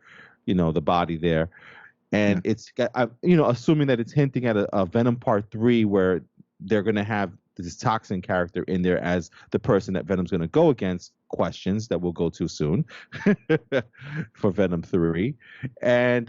the body there. And it's, assuming that it's hinting at a Venom Part 3 where they're going to have this Toxin character in there as the person that Venom's going to go against. Questions that we'll go to soon for Venom 3. And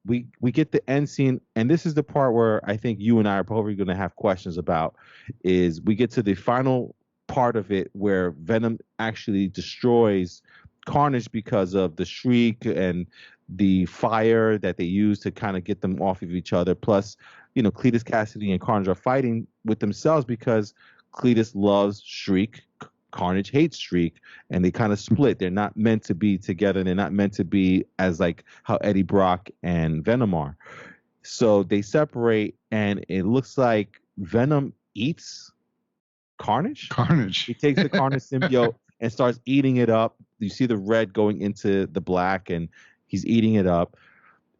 we get the end scene, and this is the part where I think you and I are probably going to have questions about, is we get to the final part of it where Venom actually destroys Carnage because of the shriek and the fire that they use to kind of get them off of each other. Plus, Cletus Cassidy and Carnage are fighting with themselves because Cletus loves Shriek, Carnage hates Shriek, and they kind of split. They're not meant to be together. They're not meant to be as like how Eddie Brock and Venom are. So they separate, and it looks like Venom eats Carnage. He takes the Carnage symbiote and starts eating it up. You see the red going into the black, and he's eating it up.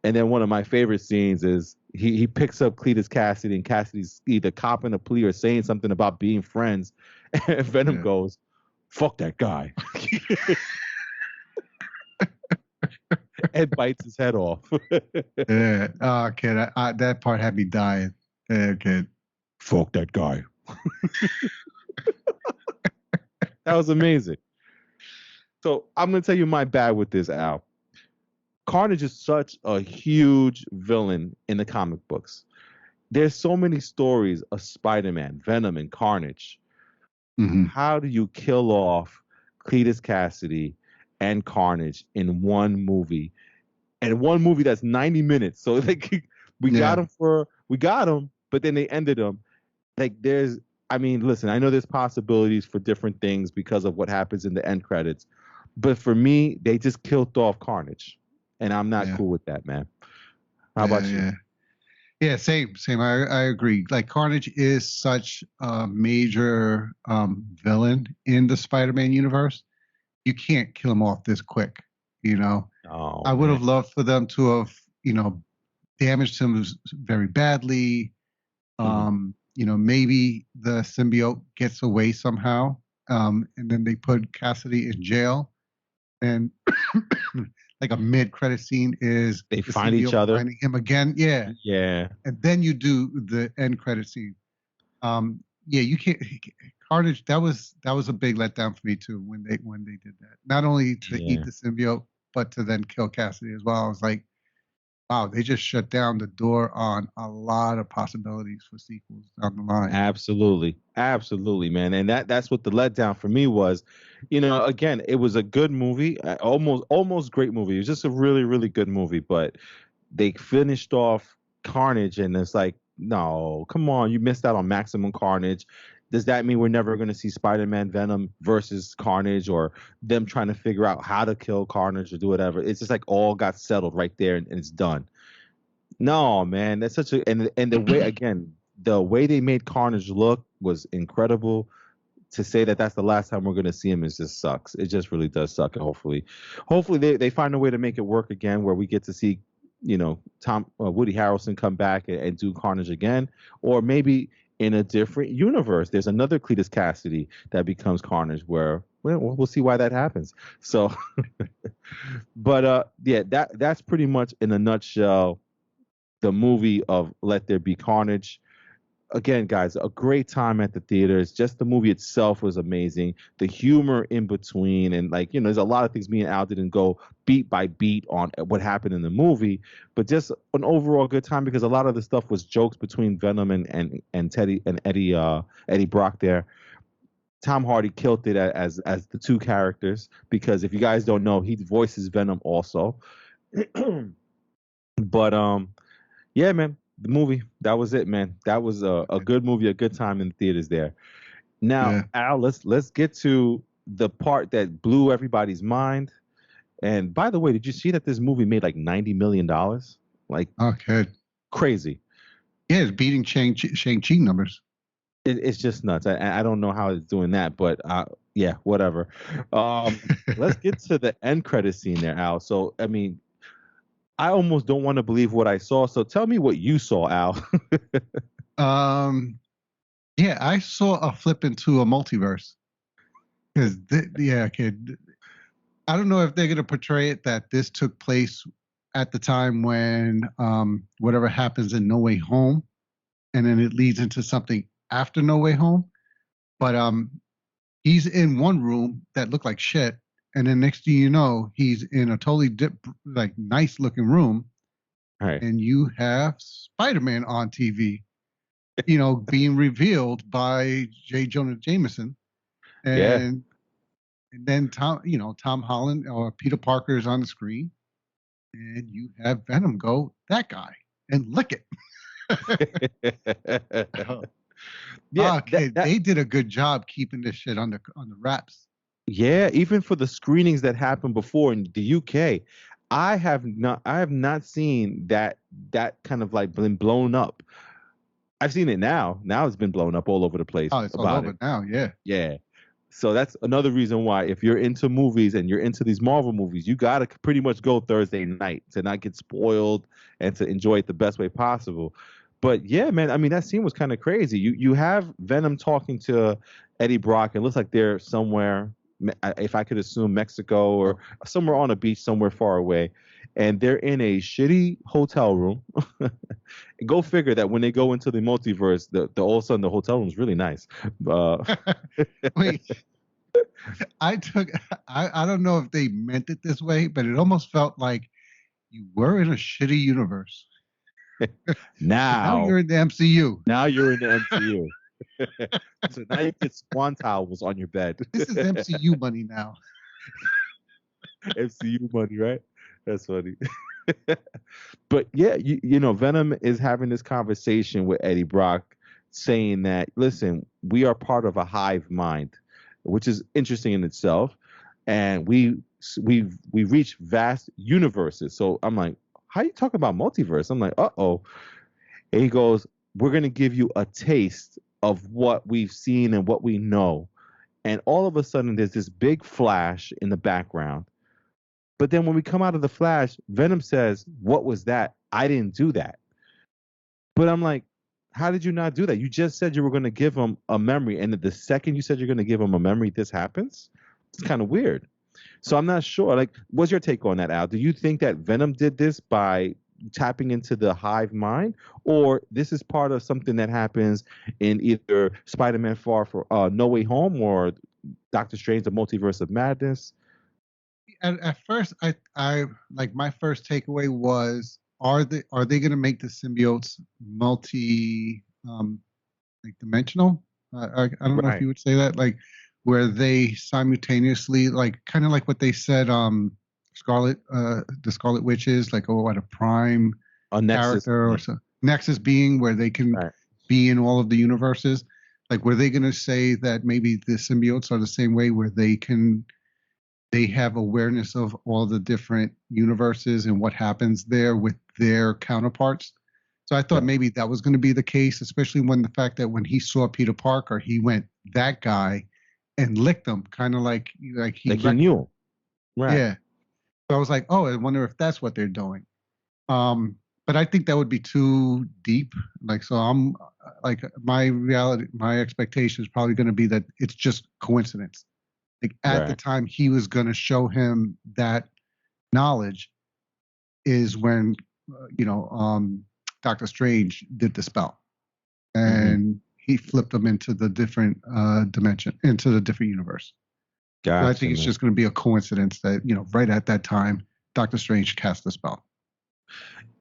And then one of my favorite scenes is he picks up Cletus Cassidy, and Cassidy's either copping a plea or saying something about being friends. And Venom goes, "Fuck that guy," and bites his head off. Yeah. Oh, kid, that part had me dying. Yeah, kid. Fuck that guy. That was amazing. So I'm gonna tell you my bad with this, Al. Carnage is such a huge villain in the comic books. There's so many stories of Spider-Man, Venom, and Carnage. Hmm. How do you kill off Cletus Cassidy and Carnage in one movie? And one movie that's 90 minutes. So like Yeah. we got him, but then they ended him. Like there's I mean, listen, I know there's possibilities for different things because of what happens in the end credits. But for me, they just killed off Carnage. And I'm not Yeah. cool with that, man. How Yeah. about you? Yeah. Yeah, same. I agree. Like Carnage is such a major villain in the Spider-Man universe. You can't kill him off this quick. You know, Oh I would man. have loved for them to have, damaged him very badly. Mhm. Maybe the symbiote gets away somehow, and then they put Cassidy in jail, and like a mid-credit scene is They the find each symbiote other. finding him again. Yeah, Yeah. and then you do the end credit scene. Yeah, you can't. Carnage. That was a big letdown for me too when they did that. Not only to eat Yeah. the symbiote, but to then kill Cassidy as well. I was like, wow, they just shut down the door on a lot of possibilities for sequels down the line. Absolutely. Absolutely, man. And that's what the letdown for me was. Again, it was a good movie, almost great movie. It was just a really, really good movie, but they finished off Carnage and it's like, no, come on, you missed out on Maximum Carnage. Does that mean we're never going to see Spider-Man Venom versus Carnage or them trying to figure out how to kill Carnage or do whatever? It's just like all got settled right there and it's done. No, man, that's such a and the way again, the way they made Carnage look was incredible. To say that that's the last time we're going to see him is just sucks. It just really does suck. And hopefully they find a way to make it work again, where we get to see, Tom Woody Harrelson come back and do Carnage again, or maybe in a different universe, there's another Cletus Cassidy that becomes Carnage, where we'll see why that happens. So, but yeah, that's pretty much in a nutshell the movie of Let There Be Carnage. Again, guys, a great time at the theaters. Just the movie itself was amazing. The humor in between, and like, there's a lot of things me and Al didn't go beat by beat on what happened in the movie, but just an overall good time because a lot of the stuff was jokes between Venom and Teddy and Eddie Brock there. Tom Hardy killed it as the two characters because if you guys don't know, he voices Venom also. But yeah, man, the movie, that was it, man. That was a good movie, a good time in the theaters there. Now, Yeah. Al, let's get to the part that blew everybody's mind. And by the way, did you see that this movie made like $90 million? Like Okay. crazy. Yeah, it's beating Shang-Chi numbers. It's just nuts. I don't know how it's doing that, but yeah, whatever. Let's get to the end credit scene there, Al. So, I mean, I almost don't want to believe what I saw. So tell me what you saw, Al. um, yeah, I saw a flip into a multiverse because yeah, kid. I don't know if they're gonna portray it that this took place at the time when whatever happens in No Way Home, and then it leads into something after No Way Home. But he's in one room that looked like shit, and then next thing you know, he's in a totally like nice looking room, All right. and you have Spider-Man on TV, being revealed by J. Jonah Jameson, Yeah. and then Tom Holland or Peter Parker is on the screen, and you have Venom go that guy and lick it. Yeah, Okay, they did a good job keeping this shit on the wraps. yeah, even for the screenings that happened before in the UK, I have not seen that kind of like been blown up. I've seen it now. Now it's been blown up all over the place Oh, it's all about over it. now. Yeah, Yeah. So that's another reason why if you're into movies and you're into these Marvel movies, you got to pretty much go Thursday night to not get spoiled and to enjoy it the best way possible. But yeah, man, I mean that scene was kind of crazy. You have Venom talking to Eddie Brock. It looks like they're somewhere, if I could assume Mexico or somewhere on a beach somewhere far away, and they're in a shitty hotel room. Go figure that when they go into the multiverse, the all of a sudden the hotel room is really nice. Uh, wait, I took. I don't know if they meant it this way, but it almost felt like You were in a shitty universe. Now Now, you're in the MCU. now you're in the MCU. So now you get swan towels on your bed. This is MCU money now. MCU money, right? That's funny. But yeah, you know, Venom is having this conversation with Eddie Brock, saying that, listen, we are part of a hive mind, which is interesting in itself, and we reach vast universes. So I'm like, how you talking about multiverse? I'm like, uh-oh. And he goes, we're gonna give you a taste of what we've seen and what we know. And all of a sudden, there's this big flash in the background. But then when we come out of the flash, Venom says, what was that? I didn't do that. But I'm like, how did you not do that? You just said you were going to give him a memory. And the second you said you're going to give him a memory, this happens? It's kind of weird. So I'm not sure. Like, what's your take on that, Al? Do you think that Venom did this by tapping into the hive mind? Or this is part of something that happens in either Spider-Man No Way Home or Doctor Strange, The Multiverse of Madness? At first, I like my first takeaway was, are they going to make the symbiotes multi like dimensional? I don't know if Right. you would say that, like where they simultaneously, like kind of like what they said Scarlet the Scarlet Witch is like, oh, what a prime A Nexus. character or so Nexus being, where they can Right. be in all of the universes. Like, were they going to say that maybe the symbiotes are the same way, where they have awareness of all the different universes and what happens there with their counterparts? So I thought Yeah. maybe that was going to be the case, especially when the fact that when he saw Peter Parker, he went, that guy, and licked him, kind of like he Like he knew. Right. yeah. So I was like, oh, I wonder if that's what they're doing. But I think that would be too deep. Like, so I'm like, my expectation is probably going to be that it's just coincidence. Like, at the Right. time he was going to show him that knowledge is when, Doctor Strange did the spell, and he flipped them into the different dimension, into the different universe. So I Gotcha, think it's man. just going to be a coincidence that, right at that time, Doctor Strange cast the spell.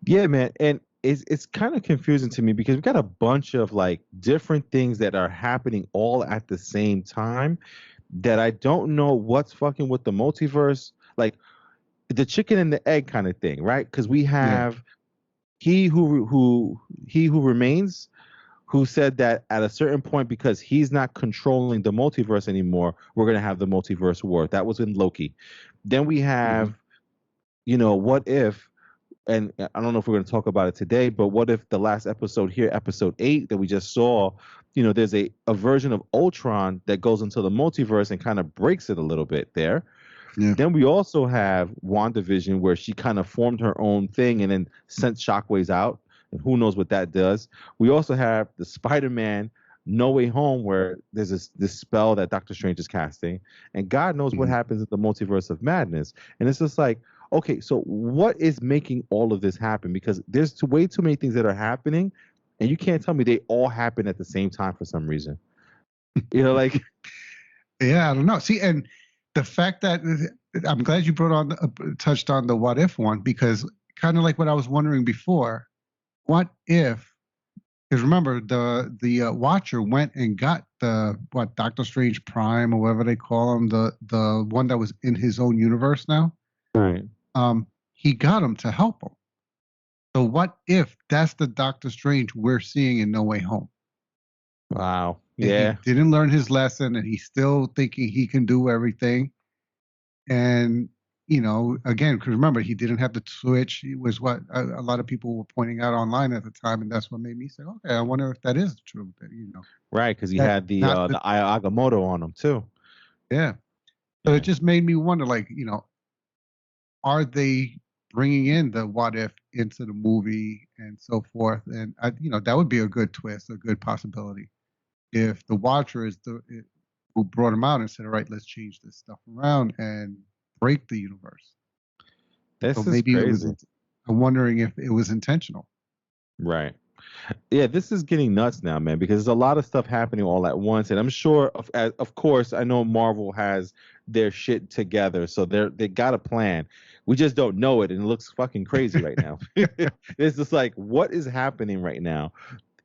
Yeah, man. And it's kind of confusing to me because we got a bunch of like different things that are happening all at the same time that I don't know what's fucking with the multiverse. Like the chicken and the egg kind of thing, right? Because we Yeah. have he who remains, who said that at a certain point, because he's not controlling the multiverse anymore, we're gonna have the multiverse war. That was in Loki. Then we have, what if, and I don't know if we're going to talk about it today, but what if the last episode here, episode 8 that we just saw, there's a version of Ultron that goes into the multiverse and kind of breaks it a little bit there. Yeah. Then we also have WandaVision, where she kind of formed her own thing and then sent shockwaves out, and who knows what that does. We also have the Spider-Man No Way Home, where there's this spell that Doctor Strange is casting, and God knows what happens in the multiverse of madness. And it's just like, okay, so what is making all of this happen? Because there's way too many things that are happening, and you can't tell me they all happen at the same time for some reason. Like, yeah, I don't know. See, and the fact that I'm glad you touched on the what if one, because kind of like what I was wondering before, what if? Because remember, the Watcher went and got Doctor Strange Prime or whatever they call him, the one that was in his own universe now. right. He got him to help him. So what if that's the Doctor Strange we're seeing in No Way Home? Wow. And Yeah. he didn't learn his lesson, and he's still thinking he can do everything. And again, because remember, he didn't have the switch. It was what a lot of people were pointing out online at the time, and that's what made me say, okay, I wonder if that is the truth. That Right, because he that had the not the Agamotto on him too. yeah. So it just made me wonder, like, are they bringing in the what if into the movie and so forth? And that would be a good twist, a good possibility, if the Watcher is who brought him out and said, all right, let's change this stuff around and break the universe. This So is maybe crazy. I'm wondering if it was intentional. Right. Yeah, this is getting nuts now, man, because there's a lot of stuff happening all at once, and I'm sure, of course, I know Marvel has their shit together. So they got a plan. We just don't know it, and it looks fucking crazy right now. It's just like, what is happening right now?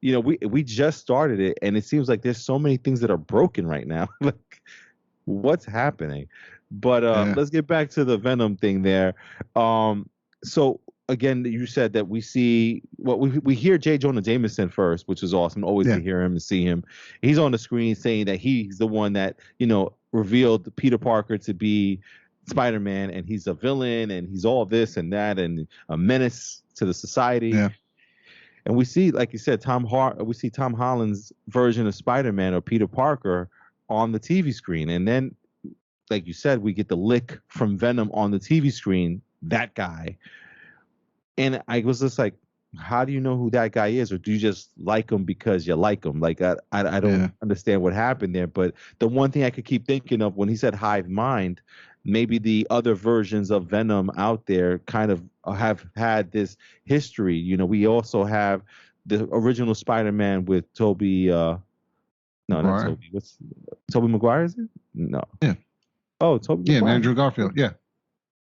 We just started it, and it seems like there's so many things that are broken right now. Like, what's happening? But let's get back to the Venom thing there. So again, you said that we see we hear J. Jonah Jameson first, which is awesome. Always to hear him and see him. He's on the screen saying that he's the one that revealed Peter Parker to be Spider-Man, and he's a villain, and he's all this and that, and a menace to the society. Yeah. And we see, like you said, we see Tom Holland's version of Spider-Man or Peter Parker on the TV screen, and then, like you said, we get the lick from Venom on the TV screen. That guy. And I was just like, how do you know who that guy is? Or do you just like him because you like him? Like, I don't understand what happened there. But the one thing I could keep thinking of when he said hive mind, maybe the other versions of Venom out there kind of have had this history. We also have the original Spider-Man with Tobey. No, not Tobey. What's Tobey Maguire? Is it? No. Yeah. Oh, Tobey. Yeah, Andrew Garfield. Yeah.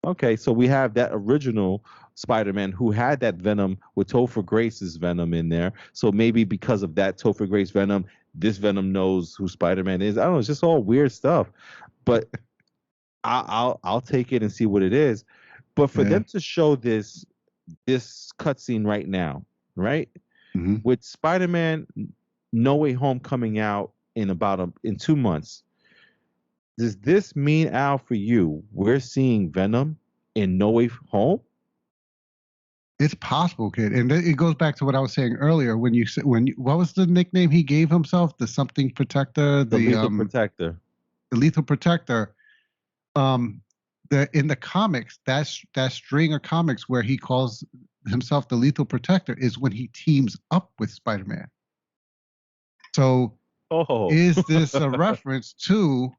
Okay, so we have that original Spider-Man who had that Venom with Topher Grace's Venom in there. So maybe because of that Topher Grace Venom, this Venom knows who Spider-Man is. I don't know. It's just all weird stuff. But I'll take it and see what it is. But for them to show this cutscene right now, right, with Spider-Man No Way Home coming out in 2 months. Does this mean, Al, for you, we're seeing Venom in No Way Home? It's possible, kid, and it goes back to what I was saying earlier. What was the nickname he gave himself? The something protector, the lethal protector, the lethal protector. In the comics, that string of comics where he calls himself the lethal protector is when he teams up with Spider-Man. So, is this a reference to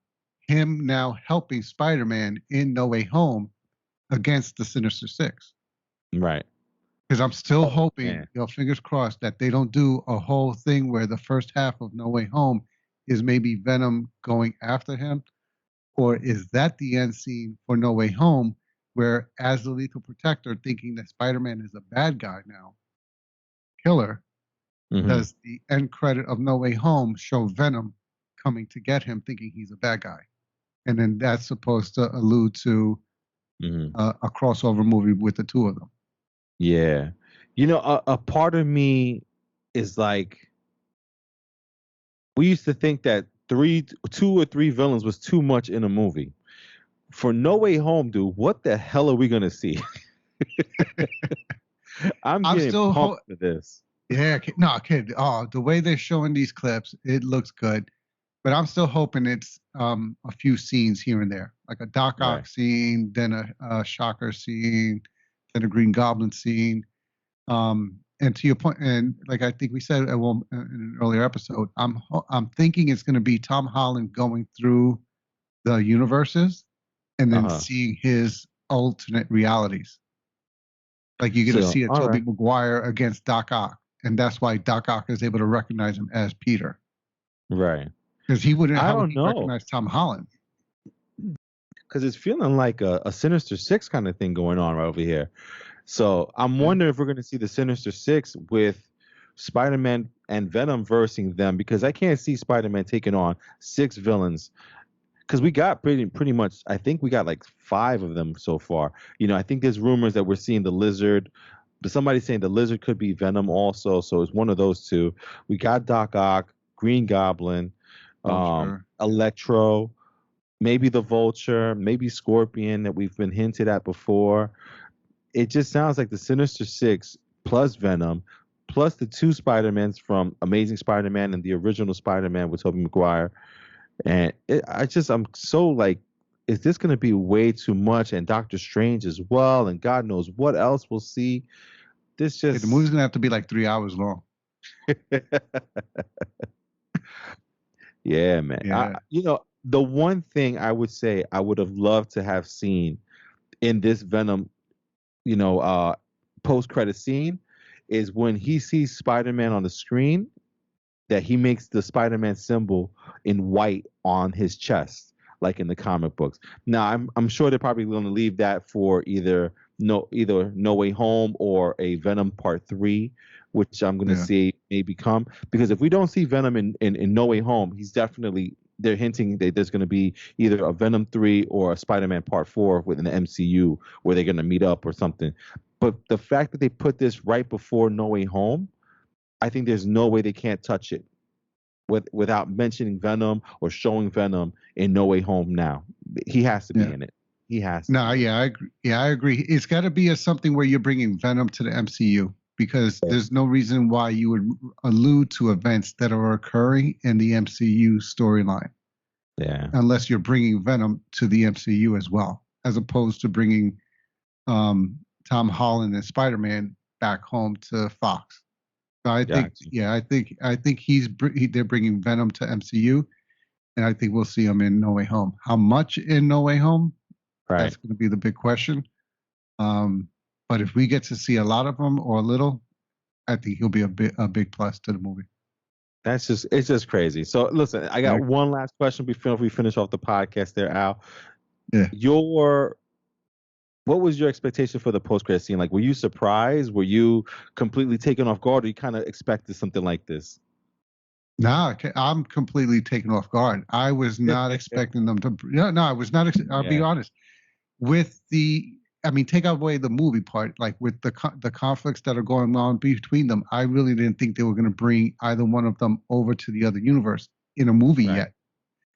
him now helping Spider-Man in No Way Home against the Sinister Six? Right. Because I'm still hoping, fingers crossed, that they don't do a whole thing where the first half of No Way Home is maybe Venom going after him, or is that the end scene for No Way Home, where as the lethal protector, thinking that Spider-Man is a bad guy now, killer, does the end credit of No Way Home show Venom coming to get him, thinking he's a bad guy? And then that's supposed to allude to a crossover movie with the two of them. Yeah. A part of me is like, we used to think that 2 or 3 villains was too much in a movie. For No Way Home, dude, what the hell are we going to see? I'm getting pumped for this. Yeah, no, kid. Oh, the way they're showing these clips, it looks good. But I'm still hoping it's a few scenes here and there, like a Doc Ock scene, then a Shocker scene, then a Green Goblin scene. And to your point, and like I think we said in an earlier episode, I'm thinking it's going to be Tom Holland going through the universes and then seeing his alternate realities. Like you're going to see a Tobey Maguire against Doc Ock, and that's why Doc Ock is able to recognize him as Peter. Right. Because he wouldn't recognize Tom Holland. Because it's feeling like a Sinister Six kind of thing going on right over here. So I'm wondering if we're going to see the Sinister Six with Spider-Man and Venom versing them, because I can't see Spider-Man taking on 6 villains. Because we got pretty much, I think we got like 5 of them so far. I think there's rumors that we're seeing the Lizard, but somebody's saying the Lizard could be Venom also. So it's one of those two. We got Doc Ock, Green Goblin, Electro, maybe the Vulture, maybe Scorpion that we've been hinted at before. It just sounds like the Sinister Six plus Venom plus the 2 Spider-Mans from Amazing Spider-Man and the original Spider-Man with Tobey Maguire. And I'm so like, is this going to be way too much? And Doctor Strange as well, and God knows what else we'll see. The movie's going to have to be like 3 hours long. Yeah, man. Yeah. The one thing I would say I would have loved to have seen in this Venom, post-credit scene is when he sees Spider-Man on the screen, that he makes the Spider-Man symbol in white on his chest. like in the comic books. Now I'm sure they're probably going to leave that for either No Way Home or a Venom Part 3, which I'm going to Yeah. see maybe come, because if we don't see Venom in No Way Home, he's definitely, they're hinting that there's going to be either a Venom 3 or a Spider-Man Part 4 within the MCU where they're going to meet up or something. But the fact that they put this right before No Way Home, I think there's no way they can't touch it without mentioning Venom or showing Venom in No Way Home now. He has to be Yeah. in it. He has to. No, yeah, I agree. Yeah, I agree. It's got to be something where you're bringing Venom to the MCU, because there's no reason why you would allude to events that are occurring in the MCU storyline. Yeah. Unless you're bringing Venom to the MCU as well, as opposed to bringing Tom Holland and Spider-Man back home to Fox. So I think, yeah, I think they're bringing Venom to MCU, and I think we'll see him in No Way Home. How much in No Way Home? Right. That's going to be the big question. But if we get to see a lot of them or a little, I think he'll be a big plus to the movie. It's just crazy. So listen, I got one last question before we finish off the podcast there, Al. Yeah. What was your expectation for the post-credit scene? Like, were you surprised? Were you completely taken off guard? Or you kind of expected something like this? No, I'm completely taken off guard. I was not expecting them to. No, I was not. I'll be honest. Take away the movie part, like with the conflicts that are going on between them, I really didn't think they were going to bring either one of them over to the other universe in a movie yet.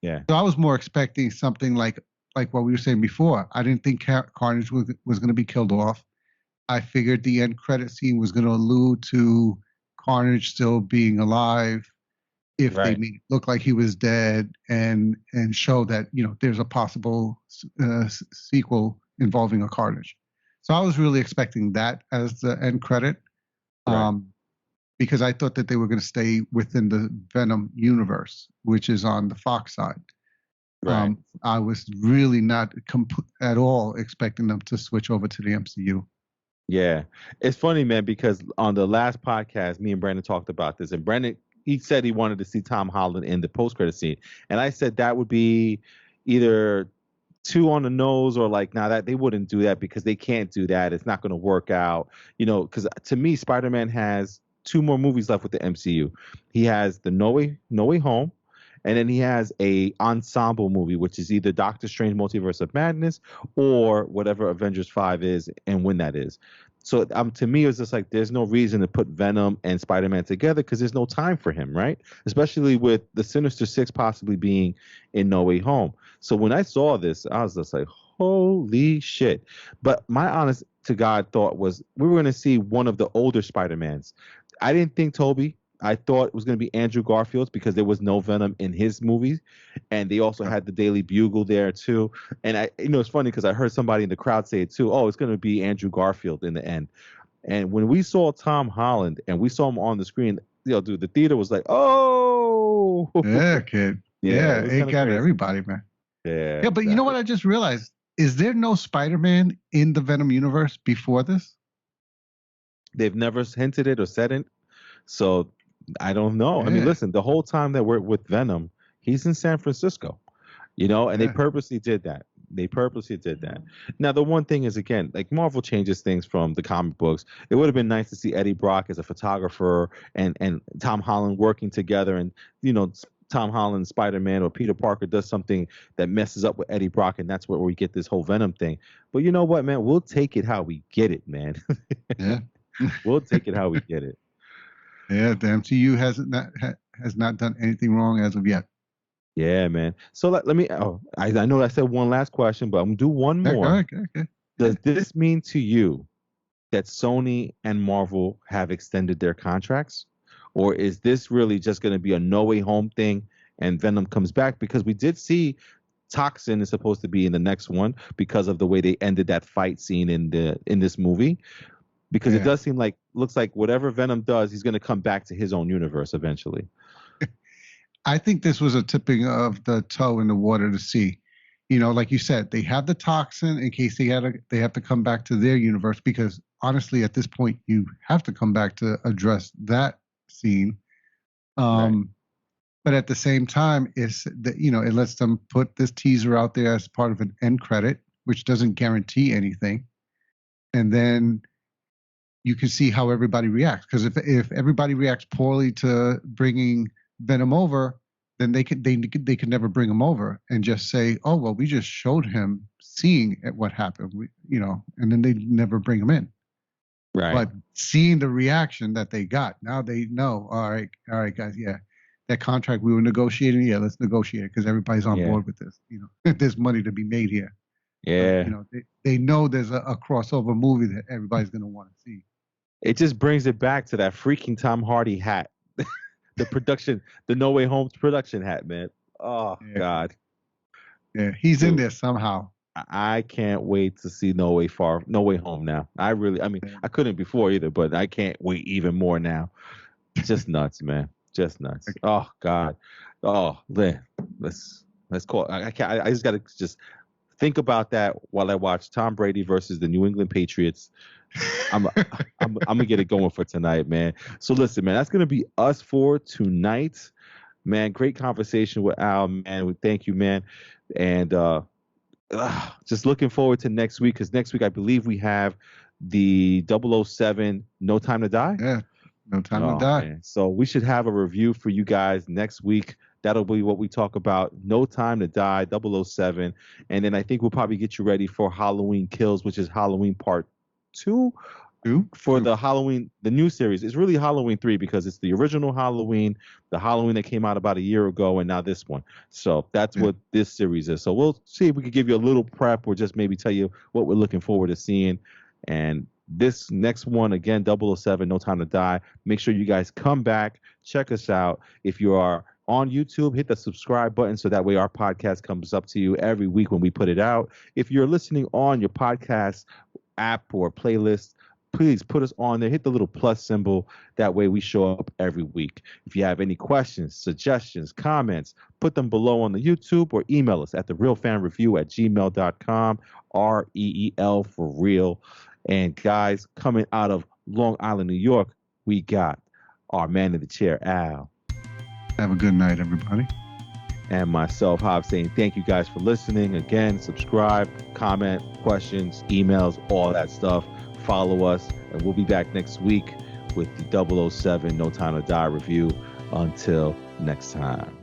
Yeah. So I was more expecting something like what we were saying before. I didn't think Carnage was going to be killed off. I figured the end credit scene was going to allude to Carnage still being alive if they made it look like he was dead, and show that there's a possible sequel involving a Carnage. So I was really expecting that as the end credit, because I thought that they were going to stay within the Venom universe, which is on the Fox side. I was really not at all expecting them to switch over to the MCU. Yeah, it's funny, man, because on the last podcast, me and Brandon talked about this, and Brandon, he said he wanted to see Tom Holland in the post-credit scene, and I said that would be either too on the nose, or like, that they wouldn't do that because they can't do that. It's not going to work out, because to me, Spider-Man has 2 more movies left with the MCU. He has the No Way Home, and then he has a ensemble movie, which is either Doctor Strange Multiverse of Madness or whatever Avengers 5 is, and when that is. So to me, it was just like, there's no reason to put Venom and Spider-Man together because there's no time for him, right? Especially with the Sinister Six possibly being in No Way Home. So when I saw this, I was just like, holy shit. But my honest to God thought was we were going to see one of the older Spider-Mans. I didn't think Toby. I thought it was going to be Andrew Garfield's because there was no Venom in his movies, and they also had the Daily Bugle there too. And it's funny because I heard somebody in the crowd say it too. Oh, it's going to be Andrew Garfield in the end. And when we saw Tom Holland and we saw him on the screen, dude, the theater was like, oh, yeah, kid, yeah, it got everybody, man. Yeah, but exactly. You know what I just realized? Is there no Spider-Man in the Venom universe before this? They've never hinted it or said it, so I don't know. Yeah. I mean, listen, the whole time that we're with Venom, he's in San Francisco, and they purposely did that. Now, the one thing is, again, like Marvel changes things from the comic books. It would have been nice to see Eddie Brock as a photographer and Tom Holland working together, and Tom Holland, Spider-Man, or Peter Parker does something that messes up with Eddie Brock, and that's where we get this whole Venom thing. But you know what, man? We'll take it how we get it, man. Yeah. We'll take it how we get it. Yeah, the MCU has not done anything wrong as of yet. Yeah, man. So let me. I know I said one last question, but I'm gonna do one more. Okay. Does this mean to you that Sony and Marvel have extended their contracts, or is this really just going to be a No Way Home thing and Venom comes back? Because we did see Toxin is supposed to be in the next one because of the way they ended that fight scene in this movie. Because it does seem looks like whatever Venom does, he's going to come back to his own universe eventually. I think this was a tipping of the toe in the water to see. Like you said, they have the toxin in case they have to come back to their universe, because honestly, at this point, you have to come back to address that scene. But at the same time, it's that, it lets them put this teaser out there as part of an end credit, which doesn't guarantee anything. And then you can see how everybody reacts. Because if everybody reacts poorly to bringing Venom over, then they could never bring him over and just say, oh, well, we just showed him seeing what happened, and then they never bring him in. Right. But seeing the reaction that they got, now they know, all right, guys, yeah, that contract we were negotiating, yeah, let's negotiate it because everybody's on board with this. There's money to be made here. Yeah. They know there's a crossover movie that everybody's going to want to see. It just brings it back to that freaking Tom Hardy hat. The production, the No Way Home production hat, man. Oh, yeah. God. Yeah, he's in there somehow. I can't wait to see No Way Home now. I couldn't before either, but I can't wait even more now. Just nuts, man. Just nuts. Oh, God. Oh, Lynn, let's call. I just got to just think about that while I watch Tom Brady versus the New England Patriots. I'm gonna get it going for tonight, man. So listen, man, that's gonna be us for tonight, man. Great conversation with Al, man. Thank you, man, and just looking forward to next week because next week I believe we have the 007 No Time to Die. Yeah, No Time to Die. Man. So we should have a review for you guys next week. That'll be what we talk about. No Time to Die, 007, and then I think we'll probably get you ready for Halloween Kills, which is Halloween Part 2 for the Halloween, the new series. It's really Halloween 3 because it's the original Halloween, the Halloween that came out about a year ago, and now this one. So that's what this series is. So we'll see if we can give you a little prep or just maybe tell you what we're looking forward to seeing. And this next one, again, 007, No Time to Die. Make sure you guys come back, check us out. If you are on YouTube, hit the subscribe button so that way our podcast comes up to you every week when we put it out. If you're listening on your podcast app or playlist, please put us on there. Hit the little plus symbol. That way we show up every week. If you have any questions, suggestions, comments, put them below on the YouTube or email us at therealfanreview@gmail.com. REEL for real. And guys, coming out of Long Island, New York, we got our man in the chair, Al. Have a good night, everybody. And myself, Hobbs, saying thank you guys for listening. Again, subscribe, comment, questions, emails, all that stuff. Follow us, and we'll be back next week with the 007 No Time to Die review. Until next time.